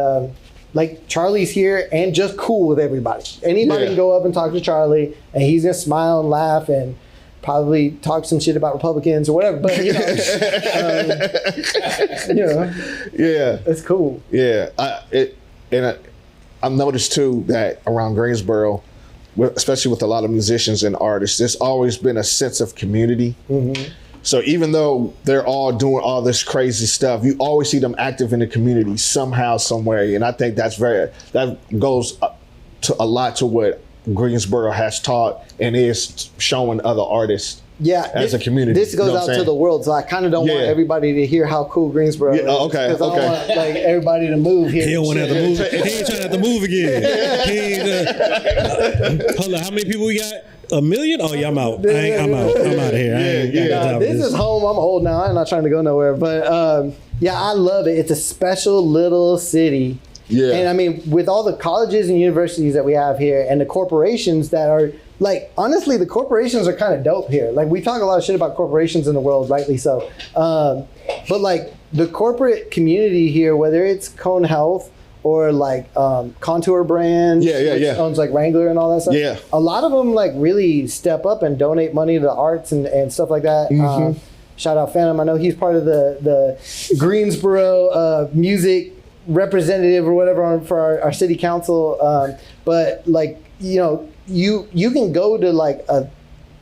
like Charlie's here and just cool with everybody. Anybody can go up and talk to Charlie and he's gonna smile and laugh and probably talk some shit about Republicans or whatever, but you know, it's cool. Yeah, I've noticed too that around Greensboro, especially with a lot of musicians and artists, there's always been a sense of community. Mm-hmm. So even though they're all doing all this crazy stuff, you always see them active in the community somehow, somewhere, and I think that goes to a lot to what Greensboro has taught and is showing other artists as a community. This goes out to the world, so I kind of don't want everybody to hear how cool Greensboro is. Okay. Because I don't want like everybody to move here. He don't want to have to move. He ain't trying to have to move again. Hold on, how many people we got? 1 million? Oh yeah, I'm out. I'm out of here. This is home. I'm old now. I'm not trying to go nowhere. But I love it. It's a special little city. Yeah. And I mean, with all the colleges and universities that we have here and the corporations that are, like, honestly, the corporations are kind of dope here. Like, we talk a lot of shit about corporations in the world, rightly so. But, like, the corporate community here, whether it's Cone Health or, like, Contour Brands, which owns, like, Wrangler and all that stuff, a lot of them, like, really step up and donate money to the arts and stuff like that. Mm-hmm. Shout out Phantom. I know he's part of the Greensboro music representative or whatever for our city council, but like you can go to like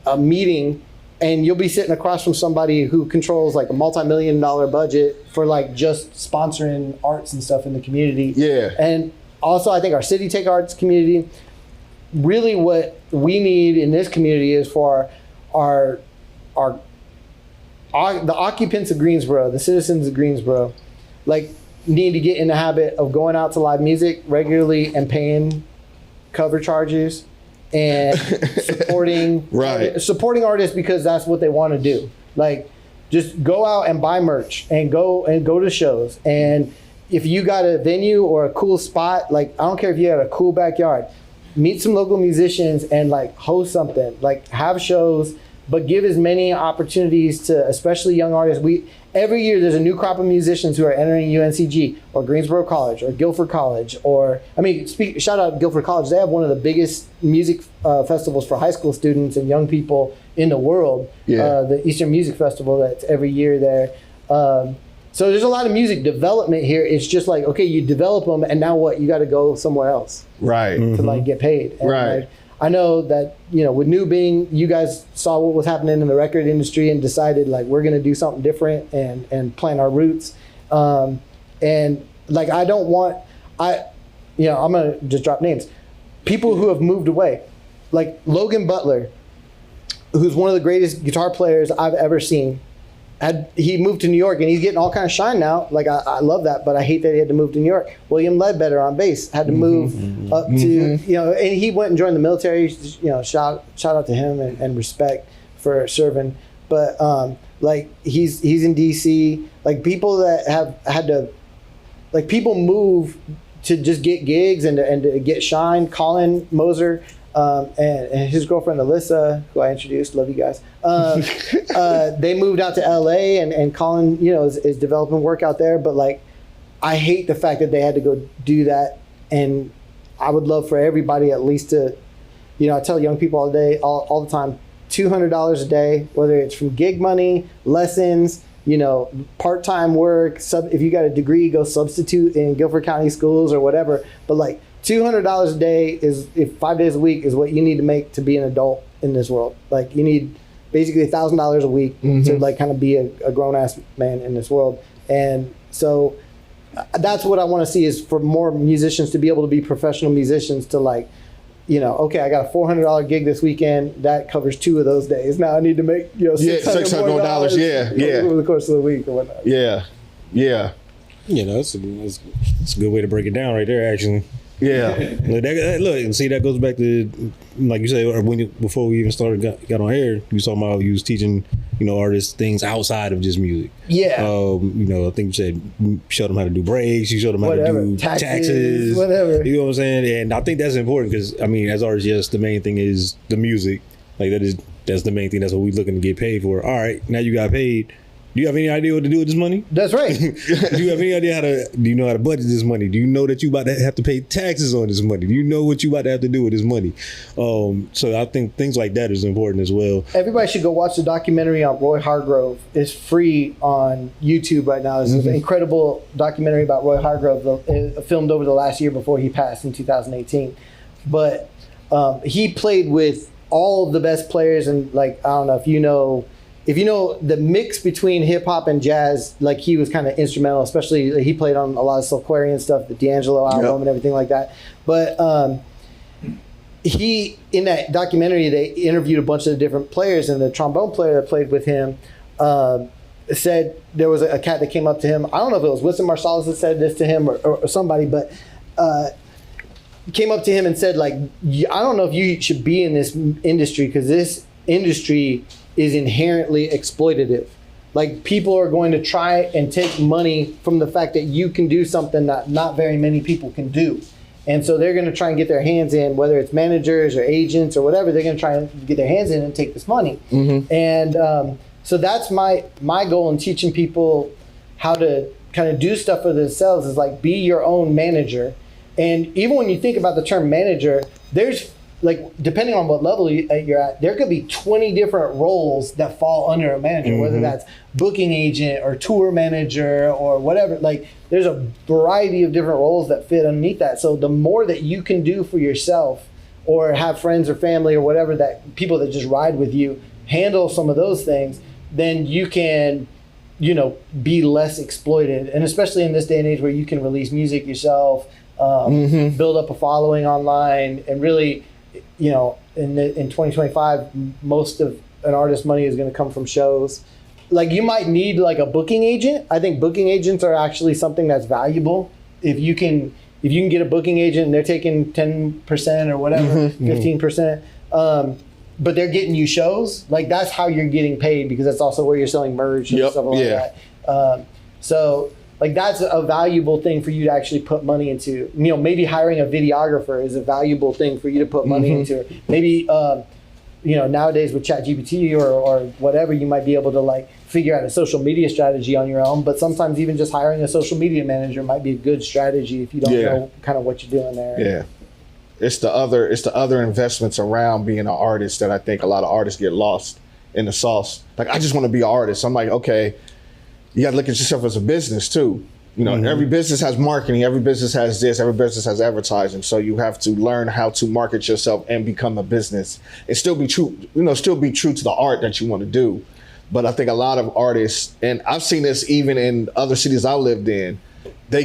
a meeting and you'll be sitting across from somebody who controls like a multi-million-dollar budget for like just sponsoring arts and stuff in the community. And also I think our City Take Arts community, really what we need in this community is for the occupants of Greensboro, the citizens of Greensboro, like need to get in the habit of going out to live music regularly and paying cover charges and supporting artists because that's what they want to do. Like, just go out and buy merch and go to shows. And if you got a venue or a cool spot, like I don't care if you had a cool backyard, meet some local musicians and like host something, like have shows, but give as many opportunities to especially young artists. Every year there's a new crop of musicians who are entering UNCG or Greensboro College or Guilford College shout out Guilford College. They have one of the biggest music festivals for high school students and young people in the world. The Eastern Music Festival that's every year there. So there's a lot of music development here. It's just like, okay, you develop them and now what? You got to go somewhere else. Right. To like get paid. And like, I know that, with Bing, you guys saw what was happening in the record industry and decided like we're going to do something different and plant our roots. And like I'm going to just drop names. People who have moved away, like Logan Butler, who's one of the greatest guitar players I've ever seen. He moved to New York and he's getting all kind of shine now. Like I love that, but I hate that he had to move to New York. William Ledbetter on bass had to move up to, and he went and joined the military. Shout out to him and respect for serving. But like he's in DC. Like people that have had to, like people move to just get gigs and to get shine. Colin Moser. And his girlfriend Alyssa, who I introduced, love you guys. They moved out to LA, and Colin, is developing work out there. But like, I hate the fact that they had to go do that. And I would love for everybody at least to, I tell young people all the time, $200 a day, whether it's from gig money, lessons, part-time work. If you got a degree, go substitute in Guilford County schools or whatever. But like, $200 a day if 5 days a week is what you need to make to be an adult in this world. Like you need basically $1,000 a week to like kind of be a grown ass man in this world. And so that's what I want to see is for more musicians to be able to be professional musicians to like, okay, I got a $400 gig this weekend. That covers 2 of those days. Now I need to make $600 $600 over the course of the week or whatnot. Yeah. You know, it's a good way to break it down right there, actually. Yeah. Look, and see, that goes back to, like you said, or before we even started got on air, you was talking about you was teaching, you know, artists things outside of just music. Yeah. You know, I think you said you showed them how to do breaks, you showed them how to do taxes, whatever. You know what I'm saying? And I think that's important because, I mean, as artists, yes, the main thing is the music. Like that's the main thing. That's what we're looking to get paid for. All right, now you got paid. Do you have any idea what to do with this money? That's right. Do you have any idea do you know how to budget this money? Do you know that you about to have to pay taxes on this money? Do you know what you about to have to do with this money? So I think things like that is important as well. Everybody should go watch the documentary on Roy Hargrove. It's free on YouTube right now. It's an incredible documentary about Roy Hargrove, filmed over the last year before he passed in 2018. But he played with all of the best players, and like, I don't know if you know the mix between hip hop and jazz, like he was kind of instrumental, especially he played on a lot of Soulquarian stuff, the D'Angelo album and everything like that. But he, in that documentary, they interviewed a bunch of the different players, and the trombone player that played with him said there was a cat that came up to him. I don't know if it was Winston Marsalis that said this to him or somebody, but came up to him and said, like, I don't know if you should be in this industry because this industry is inherently exploitative. Like, people are going to try and take money from the fact that you can do something that not very many people can do. And so they're going to try and get their hands in, whether it's managers or agents or whatever, they're going to try and get their hands in and take this money. And so that's my goal in teaching people how to kind of do stuff for themselves, is like, be your own manager. And even when you think about the term manager, there's, like, depending on what level you're at, there could be 20 different roles that fall under a manager, whether that's booking agent or tour manager or whatever. Like, there's a variety of different roles that fit underneath that. So the more that you can do for yourself, or have friends or family or whatever, that people that just ride with you, handle some of those things, then you can, you know, be less exploited. And especially in this day and age where you can release music yourself, build up a following online, and really, you know, in 2025, most of an artist's money is going to come from shows. Like, you might need like a booking agent. I think booking agents are actually something that's valuable. If you can get a booking agent and they're taking 10% or whatever, 15%, but they're getting you shows, like, that's how you're getting paid, because that's also where you're selling merch and stuff like that. So, like, that's a valuable thing for you to actually put money into. You know, maybe hiring a videographer is a valuable thing for you to put money into. Maybe, you know, nowadays with ChatGPT or whatever, you might be able to, like, figure out a social media strategy on your own. But sometimes even just hiring a social media manager might be a good strategy if you don't know kind of what you're doing there. Yeah. It's the other investments around being an artist that I think a lot of artists get lost in the sauce. Like, I just want to be an artist. I'm like, okay, you got to look at yourself as a business too. You know, every business has marketing, every business has this, every business has advertising. So you have to learn how to market yourself and become a business and still be true, still be true to the art that you want to do. But I think a lot of artists, and I've seen this even in other cities I lived in, they'll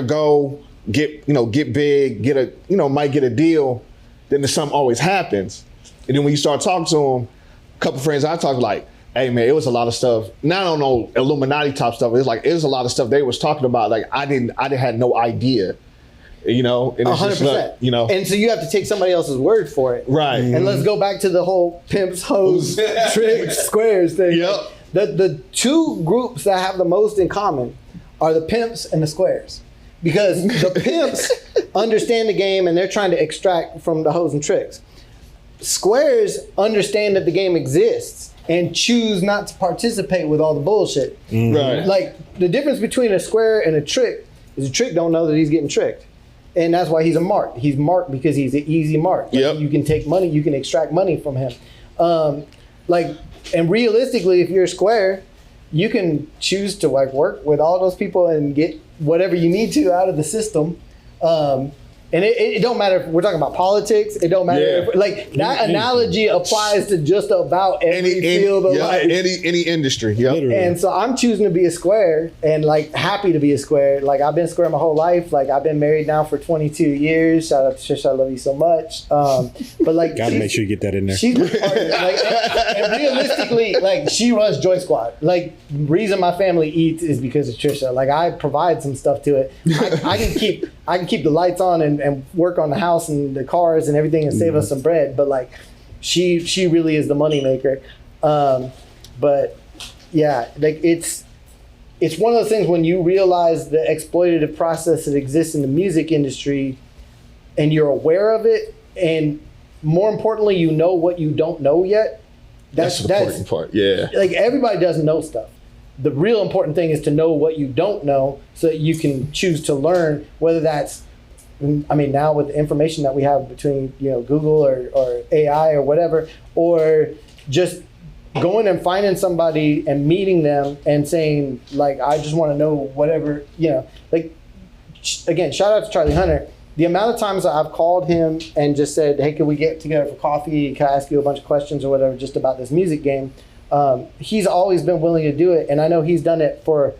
go get big, might get a deal, then something always happens. And then when you start talking to them, a couple friends I talked, like, hey man, it was a lot of stuff. Now I don't know Illuminati type stuff. It was a lot of stuff they was talking about. Like, I had no idea, and it's 100%. And so you have to take somebody else's word for it. Right. And let's go back to the whole pimps, hoes, tricks, squares thing. Yep. The two groups that have the most in common are the pimps and the squares. Because the pimps understand the game and they're trying to extract from the hoes and tricks. Squares understand that the game exists and choose not to participate with all the bullshit. Right. Like, the difference between a square and a trick is a trick don't know that he's getting tricked. And that's why he's a mark. He's marked because he's an easy mark. Like, you can take money, you can extract money from him. And realistically, if you're a square, you can choose to, like, work with all those people and get whatever you need to out of the system. And it don't matter if we're talking about politics. It don't matter if, like, that analogy applies to just about every field of life. Any industry. Yeah. And so I'm choosing to be a square, and like happy to be a square. Like I've been square my whole life. Like I've been married now for 22 years. Shout out to Trish, I love you so much. But like, gotta make sure you get that in there. She's like, and realistically, like she runs Joy Squad. Like reason my family eats is because of Trisha. Like I provide some stuff to it. I can keep the lights on and work on the house and the cars and everything and save us some bread. But like she really is the money maker. But yeah, like it's one of those things when you realize the exploitative process that exists in the music industry and you're aware of it, and more importantly, you know what you don't know yet. That's the important part. Yeah. Like everybody doesn't know stuff. The real important thing is to know what you don't know so that you can choose to learn, whether that's, I mean, now with the information that we have between, Google or AI or whatever, or just going and finding somebody and meeting them and saying, like, I just want to know whatever, like, again, shout out to Charlie Hunter. The amount of times that I've called him and just said, hey, can we get together for coffee? Can I ask you a bunch of questions or whatever just about this music game? He's always been willing to do it. And I know he's done it for,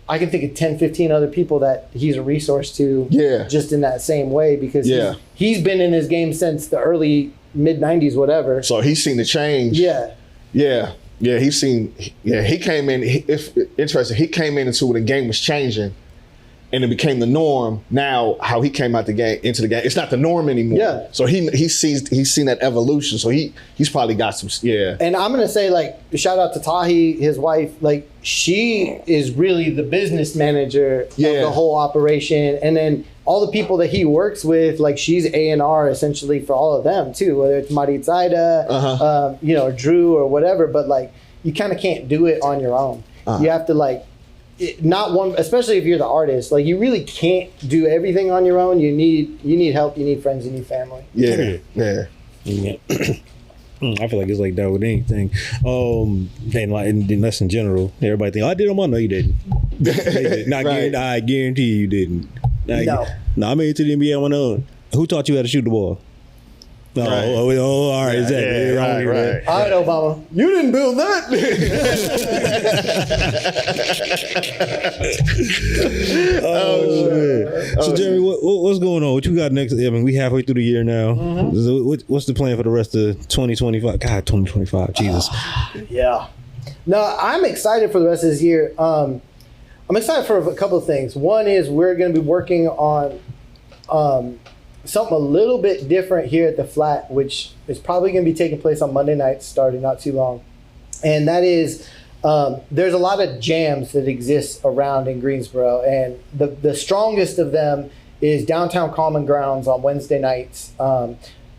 I can think of 10, 15 other people that he's a resource to just in that same way, because he's been in this game since the early mid-90s, whatever. So he's seen the change. Yeah. He's seen, he came in, interesting, he came into when the game was changing and it became the norm. Now, how he came into the game, it's not the norm anymore. Yeah. So he's seen that evolution. So he's probably got some, And I'm gonna say, like, shout out to Tahi, his wife. Like, she is really the business manager of the whole operation. And then all the people that he works with, like, she's A&R essentially for all of them too, whether it's Marit Zaida, Drew or whatever. But like, you kind of can't do it on your own. You have to especially if you're the artist, like you really can't do everything on your own. You need help, you need friends, you need family. Yeah. I feel like it's like that with anything. And like that's in general. Everybody think, I did them all. No, you didn't. I guarantee you didn't. No, I made it to the NBA on my own. Who taught you how to shoot the ball? All right, exactly. Right. All right, Obama, you didn't build that. So, Jeremy, what's going on? What you got next? I mean, we halfway through the year now. Mm-hmm. What's the plan for the rest of 2025? God, 2025, Jesus. Yeah. No, I'm excited for the rest of this year. I'm excited for a couple of things. One is we're going to be working on something a little bit different here at the Flat, which is probably going to be taking place on Monday nights starting not too long. And that is, there's a lot of jams that exist around in Greensboro. And the strongest of them is Downtown Common Grounds on Wednesday nights.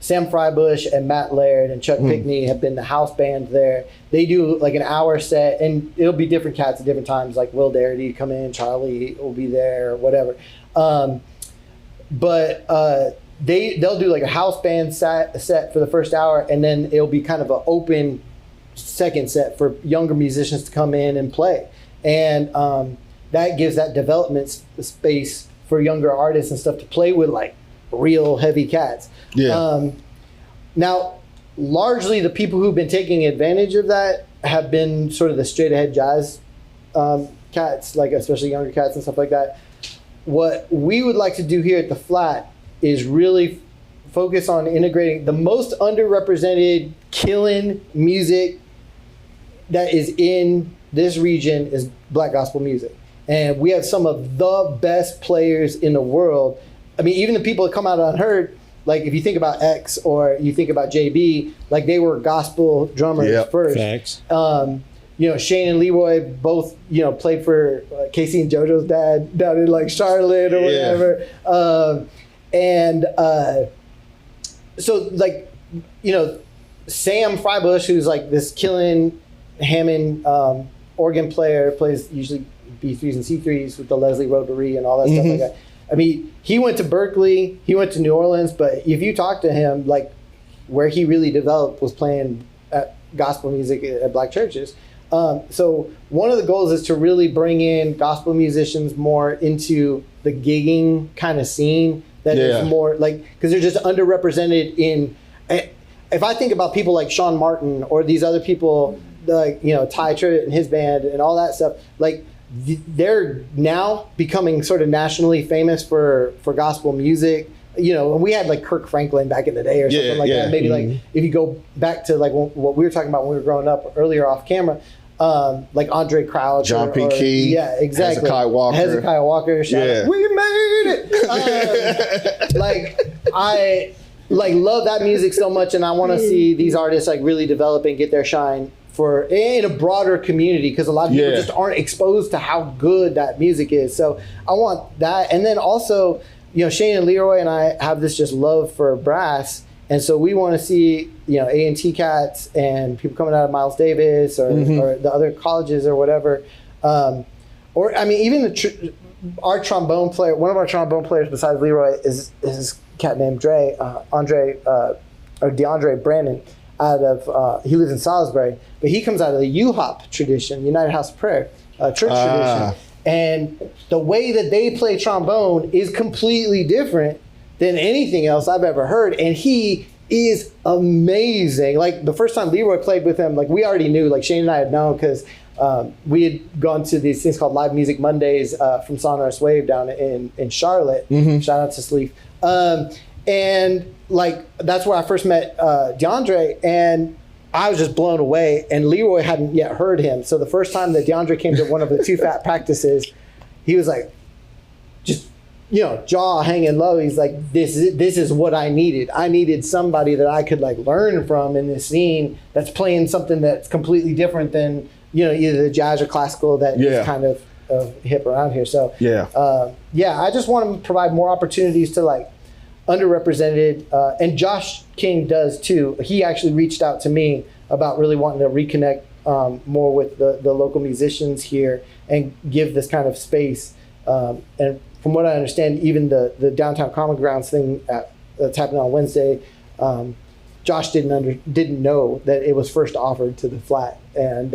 Sam Frybush and Matt Laird and Chuck Pickney have been the house band there. They do like an hour set, and it'll be different cats at different times, like Will Darity come in, Charlie will be there, or whatever. But they'll do like a house band set for the first hour, and then it'll be kind of an open second set for younger musicians to come in and play. And that gives that development space for younger artists and stuff to play with like real heavy cats. Yeah. Now, largely the people who've been taking advantage of that have been sort of the straight ahead jazz cats, like especially younger cats and stuff like that. What we would like to do here at the Flat is really focus on integrating the most underrepresented killing music that is in this region is Black gospel music. And we have some of the best players in the world. I mean, even the people that come out unheard, like if you think about X or you think about JB, like they were gospel drummers first. Facts. Shane and Leroy both, played for Casey and JoJo's dad down in like Charlotte or whatever. So like, Sam Frybush, who's like this killing Hammond organ player, plays usually B3s and C3s with the Leslie Rotary and all that stuff like that. I mean, he went to Berkeley, he went to New Orleans, but if you talk to him, like where he really developed was playing gospel music at Black churches. So one of the goals is to really bring in gospel musicians more into the gigging kind of scene that Yeah. is more like, because they're just underrepresented in. If I think about people like Sean Martin or these other people, like Ty Tribbett and his band and all that stuff, like they're now becoming sort of nationally famous for gospel music. We had like Kirk Franklin back in the day or something like that. Maybe like if you go back to like what we were talking about when we were growing up earlier off camera, like Andre Crouch, John P. Key, yeah, exactly, Hezekiah Walker, shout out, we made it. I love that music so much, and I want to see these artists like really develop and get their shine in a broader community, because a lot of people just aren't exposed to how good that music is. So I want that, and then also. Shane and Leroy and I have this just love for brass, and so we want to see A&T cats and people coming out of Miles Davis or the other colleges or whatever, or I mean even our trombone player. One of our trombone players besides Leroy is a cat named DeAndre Brandon. He lives in Salisbury, but he comes out of the UHOP tradition, United House of Prayer, church tradition. And the way that they play trombone is completely different than anything else I've ever heard. And he is amazing. Like the first time Leroy played with him, like we already knew, like Shane and I had known, because we had gone to these things called Live Music Mondays from Sonorous Wave down in Charlotte. Shout out to Sleeve. And like that's where I first met DeAndre, and I was just blown away, and Leroy hadn't yet heard him. So the first time that DeAndre came to one of the Too Fat practices, he was like, just, jaw hanging low. He's like, this is what I needed. I needed somebody that I could like learn from in this scene that's playing something that's completely different than, either the jazz or classical that is kind of hip around here. So I just want to provide more opportunities to like underrepresented, and Josh King does too. He actually reached out to me about really wanting to reconnect more with the local musicians here and give this kind of space. And from what I understand, even the Downtown Common Grounds thing that's happening on Wednesday, Josh didn't know that it was first offered to the flat, and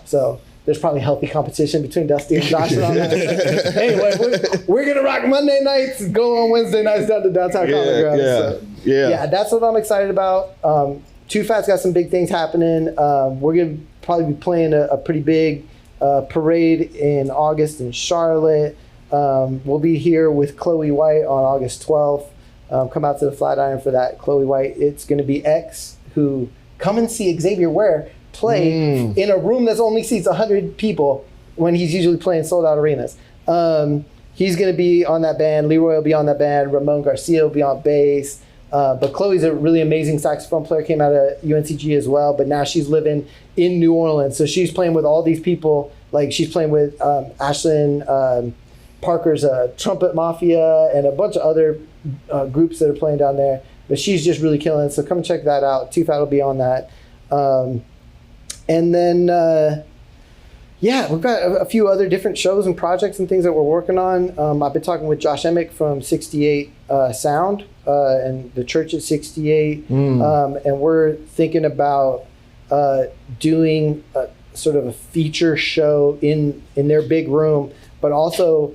so there's probably healthy competition between Dusty and Josh on that. Anyway, we're gonna rock Monday nights, go on Wednesday nights down to Downtown Common Grounds. Yeah, that's what I'm excited about. Too Fat's got some big things happening. We're gonna probably be playing a pretty big parade in August in Charlotte. We'll be here with Chloe White on August 12th. Come out to the Flatiron for that. Chloe White. It's going to be X, who come and see Xavier Ware play in a room that only seats 100 people when he's usually playing sold out arenas. He's going to be on that band. Leroy will be on that band. Ramon Garcia will be on bass. But Chloe's a really amazing saxophone player, came out of UNCG as well, but now she's living in New Orleans. So she's playing with all these people. Like she's playing with Ashlyn Parker's Trumpet Mafia and a bunch of other groups that are playing down there. But she's just really killing it. So come and check that out. Too Fat will be on that. And then, we've got a few other different shows and projects and things that we're working on. I've been talking with Josh Emick from 68 Sound and the Church at 68. And we're thinking about doing sort of a feature show in their big room, but also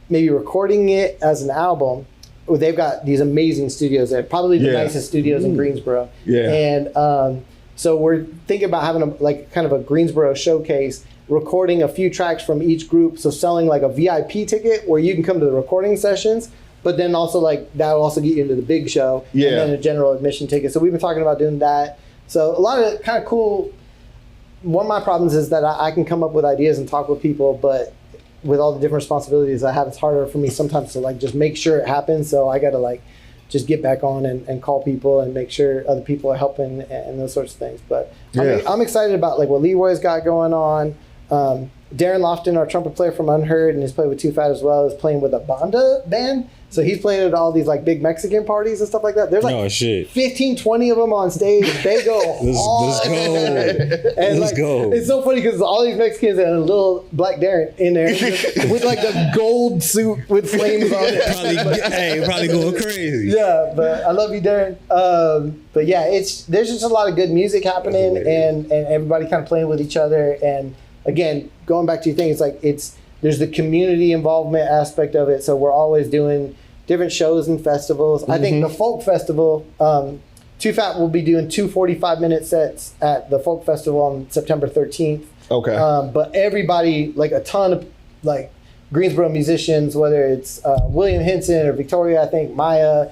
maybe recording it as an album. They've got these amazing studios there, probably the nicest studios in Greensboro. And so we're thinking about having kind of a Greensboro showcase, recording a few tracks from each group. So selling like a VIP ticket where you can come to the recording sessions, but then also like that'll also get you into the big show, and then a general admission ticket. So we've been talking about doing that. So a lot of kind of cool. One of my problems is that I can come up with ideas and talk with people, but with all the different responsibilities I have, it's harder for me sometimes to like just make sure it happens. So I got to like just get back on and call people and make sure other people are helping and those sorts of things. But I'm excited about like what Leroy's got going on. Darren Lofton, our trumpet player from Unheard, and he's played with Too Fat as well, is playing with a banda band. So he's playing at all these like big Mexican parties and stuff like that. There's like 15, 20 of them on stage. They go let's go. And let's go. It's so funny because all these Mexicans and a little black Darren in there with like a gold suit with flames on it. Probably going crazy. Yeah, but I love you, Darren. But yeah, there's just a lot of good music happening and everybody kind of playing with each other. And again, going back to your thing, it's like there's the community involvement aspect of it. So we're always doing different shows and festivals. I think the Folk Festival, Too Fat will be doing 2 45-minute sets at the Folk Festival on September 13th. Okay. But everybody, like a ton of like Greensboro musicians, whether it's William Henson or Victoria, I think Maya.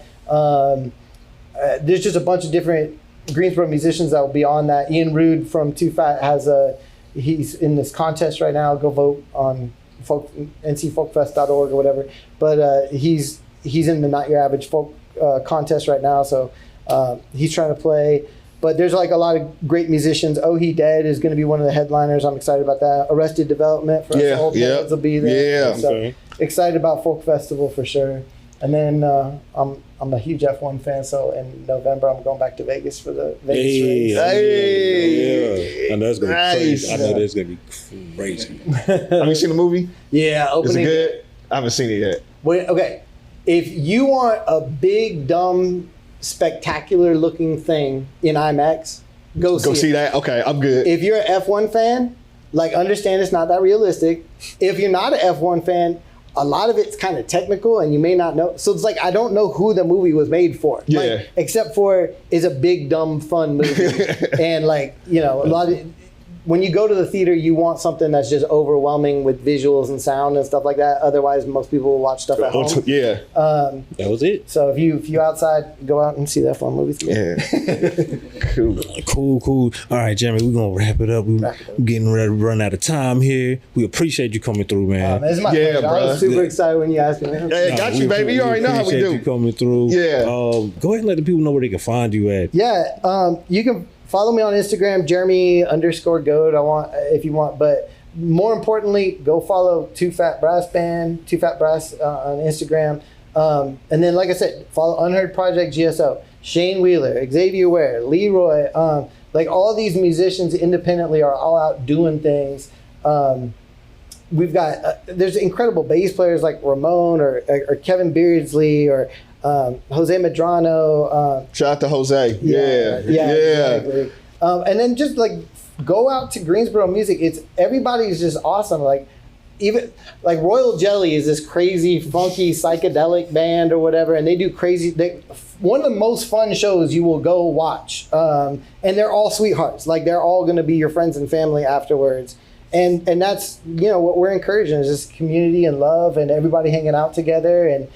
There's just a bunch of different Greensboro musicians that will be on that. Ian Rude from Too Fat he's in this contest right now. Go vote on ncfolkfest.org or whatever. But he's in the Not Your Average Folk contest right now, so he's trying to play. But there's like a lot of great musicians. Oh He Dead is going to be one of the headliners. I'm excited about that. Arrested Development for us old heads will be there. Yeah. So excited about Folk Festival for sure. And then I'm a huge F1 fan, so in November I'm going back to Vegas for the Vegas race. Hey. I know it's gonna be crazy. I know that's gonna be crazy. Have you seen the movie? Yeah, Is opening. it good? I haven't seen it yet. Wait, okay, if you want a big, dumb, spectacular looking thing in IMAX, go see it. that. Okay, I'm good. If you're an F1 fan, like understand it's not that realistic. If you're not an F1 fan, a lot of it's kind of technical and you may not know. So it's like, I don't know who the movie was made for. Yeah. Like, except for it's a big, dumb, fun movie. And like, you know, a lot of, when you go to the theater, you want something that's just overwhelming with visuals and sound and stuff like that. Otherwise, most people will watch stuff at home. Yeah. That was it. So if you outside, go out and see that fun movie. Yeah. Cool. All right, Jeremy, we're gonna wrap it up. We're getting ready to run out of time here. We appreciate you coming through, man. This is my Yeah, pleasure. I was bro. super excited when you asked me. Hey, got you, baby. You already know how we appreciate do. you coming through. Yeah. Go ahead and let the people know where they can find you at. Yeah, you can follow me on Instagram, Jeremy_Goad. If you want, but more importantly, go follow Too Fat Brass Band, Too Fat Brass on Instagram, and then like I said, follow Unheard Project GSO, Shane Wheeler, Xavier Ware, Leroy, like all these musicians independently are all out doing things. We've got there's incredible bass players like Ramon or Kevin Beardsley or Jose Medrano. Shout out to Jose. Yeah. Exactly. And then just like go out to Greensboro Music. It's everybody's just awesome. Like even like Royal Jelly is this crazy, funky, psychedelic band or whatever, and they do crazy. One of the most fun shows you will go watch, and they're all sweethearts. Like they're all going to be your friends and family afterwards. And that's what we're encouraging is just community and love and everybody hanging out together. And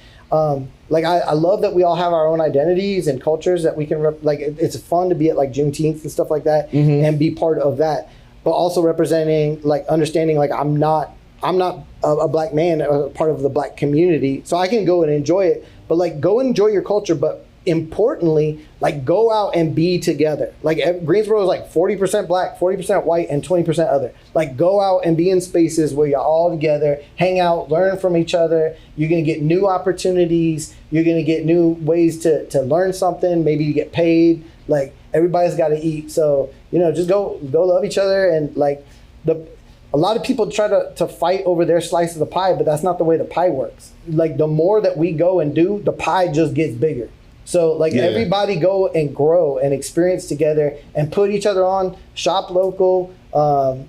like I love that we all have our own identities and cultures that we can like. It's fun to be at like Juneteenth and stuff like that and be part of that, but also representing like understanding like I'm not a black man, a part of the black community, so I can go and enjoy it. But like go and enjoy your culture, but importantly, like go out and be together. Like Greensboro is like 40% black, 40% white, and 20% other. Like go out and be in spaces where you're all together, hang out, learn from each other. You're gonna get new opportunities. You're gonna get new ways to learn something. Maybe you get paid. Like everybody's got to eat. So just go love each other. And like a lot of people try to fight over their slice of the pie, but that's not the way the pie works. Like the more that we go and do, the pie just gets bigger. So like everybody go and grow and experience together and put each other on, shop local,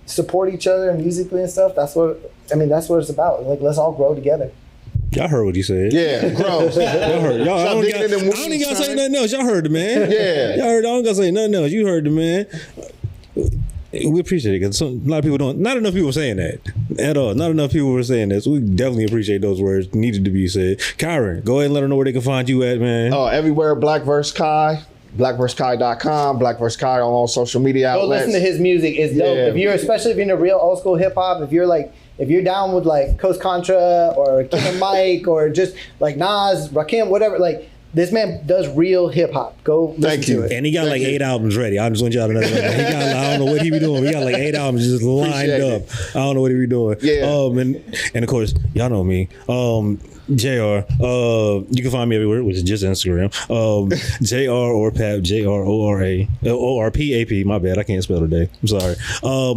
support each other musically and stuff. That's what it's about. Like let's all grow together. Y'all heard what he said. Yeah, gross. Y'all heard. I don't even gotta say nothing else. Y'all heard the man. Yeah. Y'all heard. I don't gotta say nothing else. You heard the man. We appreciate it because a lot of people don't. Not enough people are saying that at all. Not enough people were saying that. So we definitely appreciate those words needed to be said. Kyron, go ahead and let them know where they can find you at, man. Everywhere Black vs. Kai, blackvskai.com, Black vs. Kai on all social media outlets. Go listen to his music. It's dope. Especially if you're into real old school hip hop, if you're down with like Coast Contra or King and Mike or just like Nas, Rakim, whatever, like this man does real hip hop. Go listen to it. And he got like 8 albums ready. I just want y'all to know that. He got, I don't know what he be doing. He got like 8 albums just lined up. I don't know what he be doing. Yeah. And of course, y'all know me. JR, you can find me everywhere, which is just Instagram. JR or Pap, JRORA, ORPAP. My bad, I can't spell today. I'm sorry.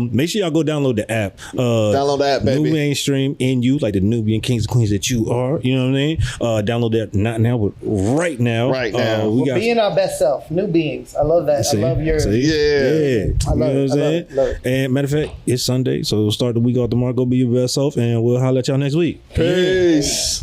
Make sure y'all go download the app. Download the app, baby. NuMainstream, NU, like the Nubian kings and queens that you are. You know what I mean? Download that not now, but right now. Right now. We got being our best self, new beings. I love that. See, I love your. Yeah. I love it. Love it. And matter of fact, it's Sunday, so we'll start the week off tomorrow. Go be your best self, and we'll holler at y'all next week. Peace.